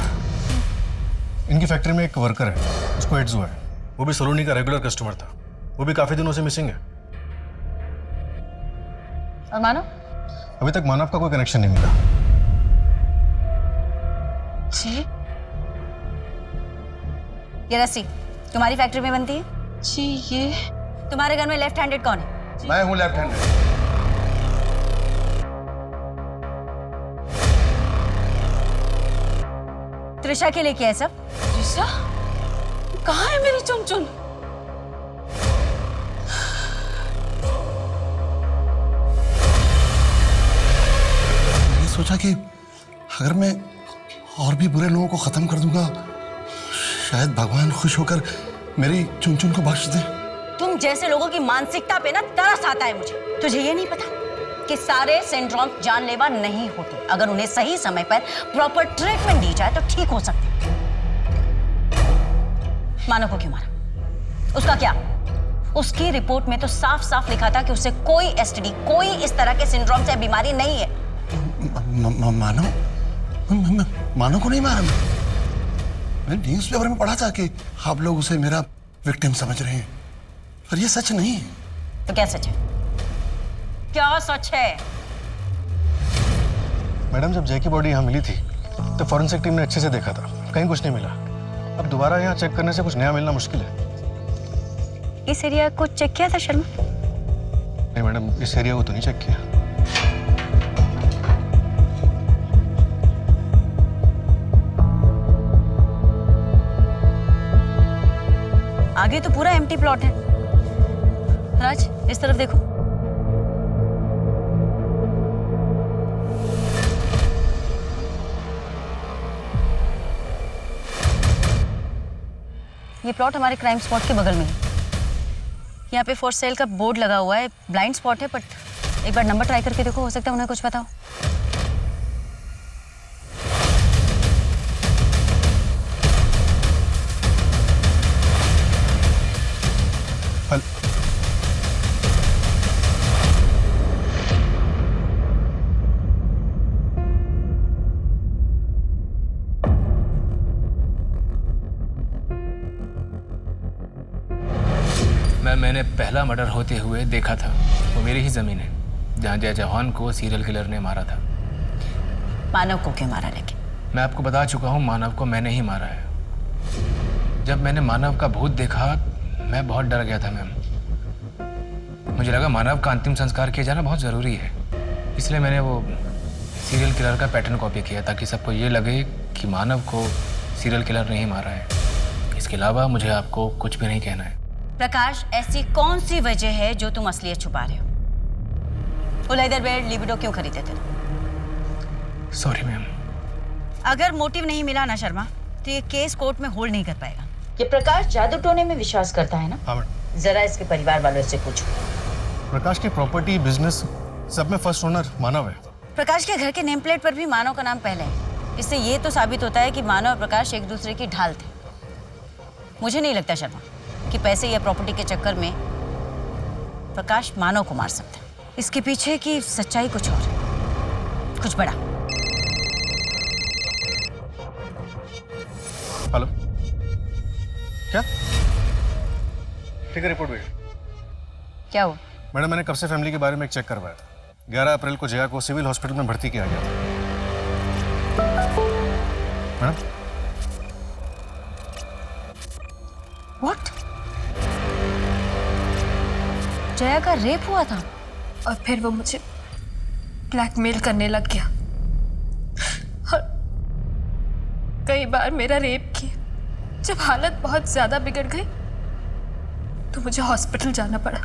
इनकी फैक्ट्री में एक वर्कर है, उसको एड्स हुआ है। वो भी सलोनी का रेगुलर कस्टमर था। वो भी काफी दिनों से मिसिंग है। और मानव? अभी तक मानव का कोई कनेक्शन नहीं मिला। जी, ये रस्सी तुम्हारी फैक्ट्री में बनती है? जी, ये तुम्हारे घर में लेफ्ट हैंडेड कौन है? मैं हूँ लेफ्ट हैंडेड। त्रिशा के लिए क्या है सब? त्रिशा? कहाँ है मेरी चुनचुन? मैंने सोचा कि अगर मैं और भी बुरे लोगों को खत्म कर दूंगा, शायद भगवान खुश होकर मेरी चुनचुन को बख्श दे। तुम जैसे लोगों की मानसिकता पे ना तरस आता है मुझे। तुझे ये नहीं पता कि सारे सिंड्रोम जानलेवा नहीं होते। अगर उन्हें सही समय पर प्रॉपर ट्रीटमेंट दी जाए तो ठीक हो सकते। मानव को क्यों मारा? उसका क्या? उसकी रिपोर्ट में तो साफ साफ लिखा था कि उसे कोई STD, कोई इस तरह के सिंड्रोम से बीमारी नहीं है। मानो को नहीं मारा। मैं न्यूज़ पेपर में पढ़ा था कि आप लोग उसे मेरा विक्टिम समझ रहे हैं, पर ये सच नहीं है। तो क्या सच है? क्या सच है? मैडम, जब जय की बॉडी यहाँ मिली थी तो फॉरेंसिक टीम ने अच्छे से देखा था, कहीं कुछ नहीं मिला। अब दोबारा यहाँ चेक करने से कुछ नया मिलना मुश्किल है। इस एरिया को चेक किया था शर्मा? नहीं मैडम, इस एरिया को तो नहीं चेक किया। आगे तो पूरा एम्प्टी प्लॉट है। राज, इस तरफ देखो। ये प्लॉट हमारे क्राइम स्पॉट के बगल में है। यहाँ पे फॉर सेल का बोर्ड लगा हुआ है। ब्लाइंड स्पॉट है, बट एक बार नंबर ट्राई करके देखो, हो सकता है उन्हें कुछ पता हो। मैंने पहला मर्डर होते हुए देखा था। वो मेरी ही जमीन है जहाँ जय जवान को सीरियल किलर ने मारा था। मानव को क्यों मारा? लेकिन मैं आपको बता चुका हूँ, मानव को मैंने ही मारा है। जब मैंने मानव का भूत देखा मैं बहुत डर गया था मैम। मुझे लगा मानव का अंतिम संस्कार किया जाना बहुत ज़रूरी है, इसलिए मैंने वो सीरियल किलर का पैटर्न कॉपी किया ताकि सबको ये लगे कि मानव को सीरियल किलर नहीं मारा है। इसके अलावा मुझे आपको कुछ भी नहीं कहना है। प्रकाश, ऐसी कौन सी वजह है जो तुम असलियत छुपा रहे हो? वो लेदर बेड लिबिडो क्यों खरीदे थे? Sorry ma'am. अगर मोटिव नहीं मिला ना शर्मा, तो ये केस कोर्ट में होल्ड नहीं कर पाएगा। ये प्रकाश जादू टोने में विश्वास करता है ना? हाँ मैडम। जरा इसके परिवार वालों से पूछो। प्रकाश की प्रॉपर्टी, बिजनेस सब में फर्स्ट ओनर मानव है। प्रकाश के घर के नेम प्लेट पर भी मानव का नाम पहले है। इससे ये तो साबित होता है कि मानव और प्रकाश एक दूसरे की ढाल थे। मुझे नहीं लगता शर्मा कि पैसे या प्रॉपर्टी के चक्कर में प्रकाश मानव को मार सकता है। इसके पीछे की सच्चाई कुछ और है, कुछ बड़ा। हेलो, क्या? ठीक है, रिपोर्ट भेजो। क्या हुआ? मैडम, मैंने कब से फैमिली के बारे में एक चेक करवाया था। 11 अप्रैल को जया को सिविल हॉस्पिटल में भर्ती किया गया। Madam, what? जया का रेप हुआ था और फिर वो मुझे ब्लैकमेल करने लग गया कई बार मेरा रेप किया। जब हालत बहुत ज्यादा बिगड़ गई तो मुझे हॉस्पिटल जाना पड़ा।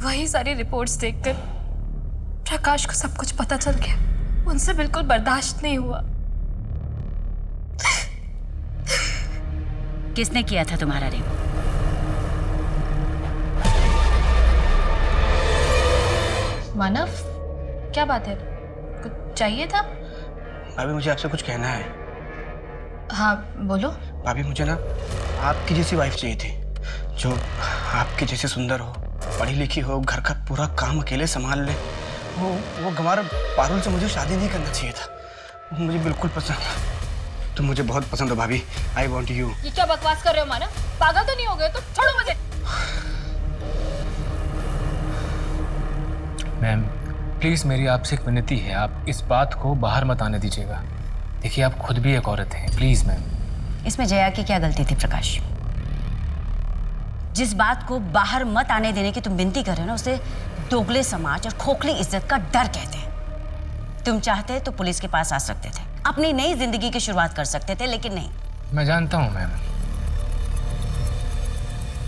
वही सारी रिपोर्ट्स देखकर प्रकाश को सब कुछ पता चल गया। उनसे बिल्कुल बर्दाश्त नहीं हुआ। किसने किया था तुम्हारा रेप? मानव, क्या बात है? कुछ चाहिए था? भाभी मुझे आपसे कुछ कहना है। हाँ बोलो। भाभी मुझे ना आपकी जैसी वाइफ चाहिए थी, जो आपकी जैसे सुंदर हो, पढ़ी लिखी हो, घर का पूरा काम अकेले संभाल ले। वो गंवार पारुल से मुझे शादी नहीं करना चाहिए था। वो मुझे बिल्कुल पसंद। तुम मुझे बहुत पसंद हो भाभी। I want you. ये क्या बकवास कर रहे हो मानव? पागल तो नहीं हो गए? तो छोड़ो मुझे। मैम प्लीज़ मेरी आपसे एक विनती है, आप इस बात को बाहर मत आने दीजिएगा। देखिए आप खुद भी एक औरत हैं, प्लीज़ मैम। इसमें जया की क्या गलती थी प्रकाश? जिस बात को बाहर मत आने देने की तुम विनती कर रहे हो ना, उसे दोगले समाज और खोखली इज्जत का डर कहते हैं। तुम चाहते तो पुलिस के पास आ सकते थे, अपनी नई जिंदगी की शुरुआत कर सकते थे, लेकिन नहीं। मैं जानता हूँ मैम,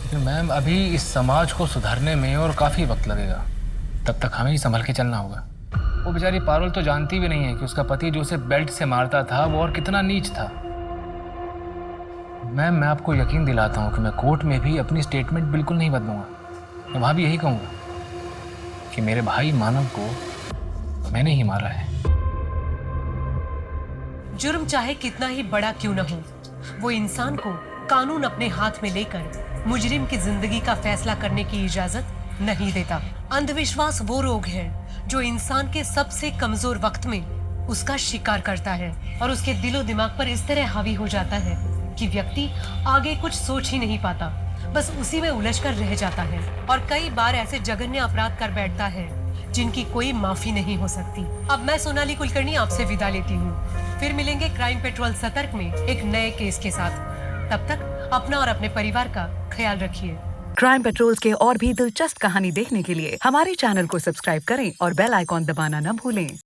लेकिन मैम अभी इस समाज को सुधारने में और काफ़ी वक्त लगेगा। तब तक हमें ही संभल के चलना होगा। वो बेचारी पारुल तो जानती भी नहीं है कि उसका पति जो उसे बेल्ट से मारता था वो और कितना नीच था। मैम मैं आपको यकीन दिलाता हूँ कि मैं कोर्ट में भी अपनी स्टेटमेंट बिल्कुल नहीं बदलूंगा। मैं वहाँ भी यही कहूँगा कि मेरे भाई मानव को मैंने ही मारा है। जुर्म चाहे कितना ही बड़ा क्यों न हो, वो इंसान को कानून अपने हाथ में लेकर मुजरिम की जिंदगी का फैसला करने की इजाजत नहीं देता। अंधविश्वास वो रोग है जो इंसान के सबसे कमजोर वक्त में उसका शिकार करता है और उसके दिलो दिमाग पर इस तरह हावी हो जाता है कि व्यक्ति आगे कुछ सोच ही नहीं पाता, बस उसी में उलझ कर रह जाता है और कई बार ऐसे जघन्य अपराध कर बैठता है जिनकी कोई माफी नहीं हो सकती। अब मैं सोनाली कुलकर्णी आपसे विदा लेती हूँ। फिर मिलेंगे क्राइम पेट्रोल सतर्क में एक नए केस के साथ। तब तक अपना और अपने परिवार का ख्याल रखिए। क्राइम पेट्रोल के और भी दिलचस्प कहानी देखने के लिए हमारे चैनल को सब्सक्राइब करें और बेल आइकॉन दबाना न भूलें।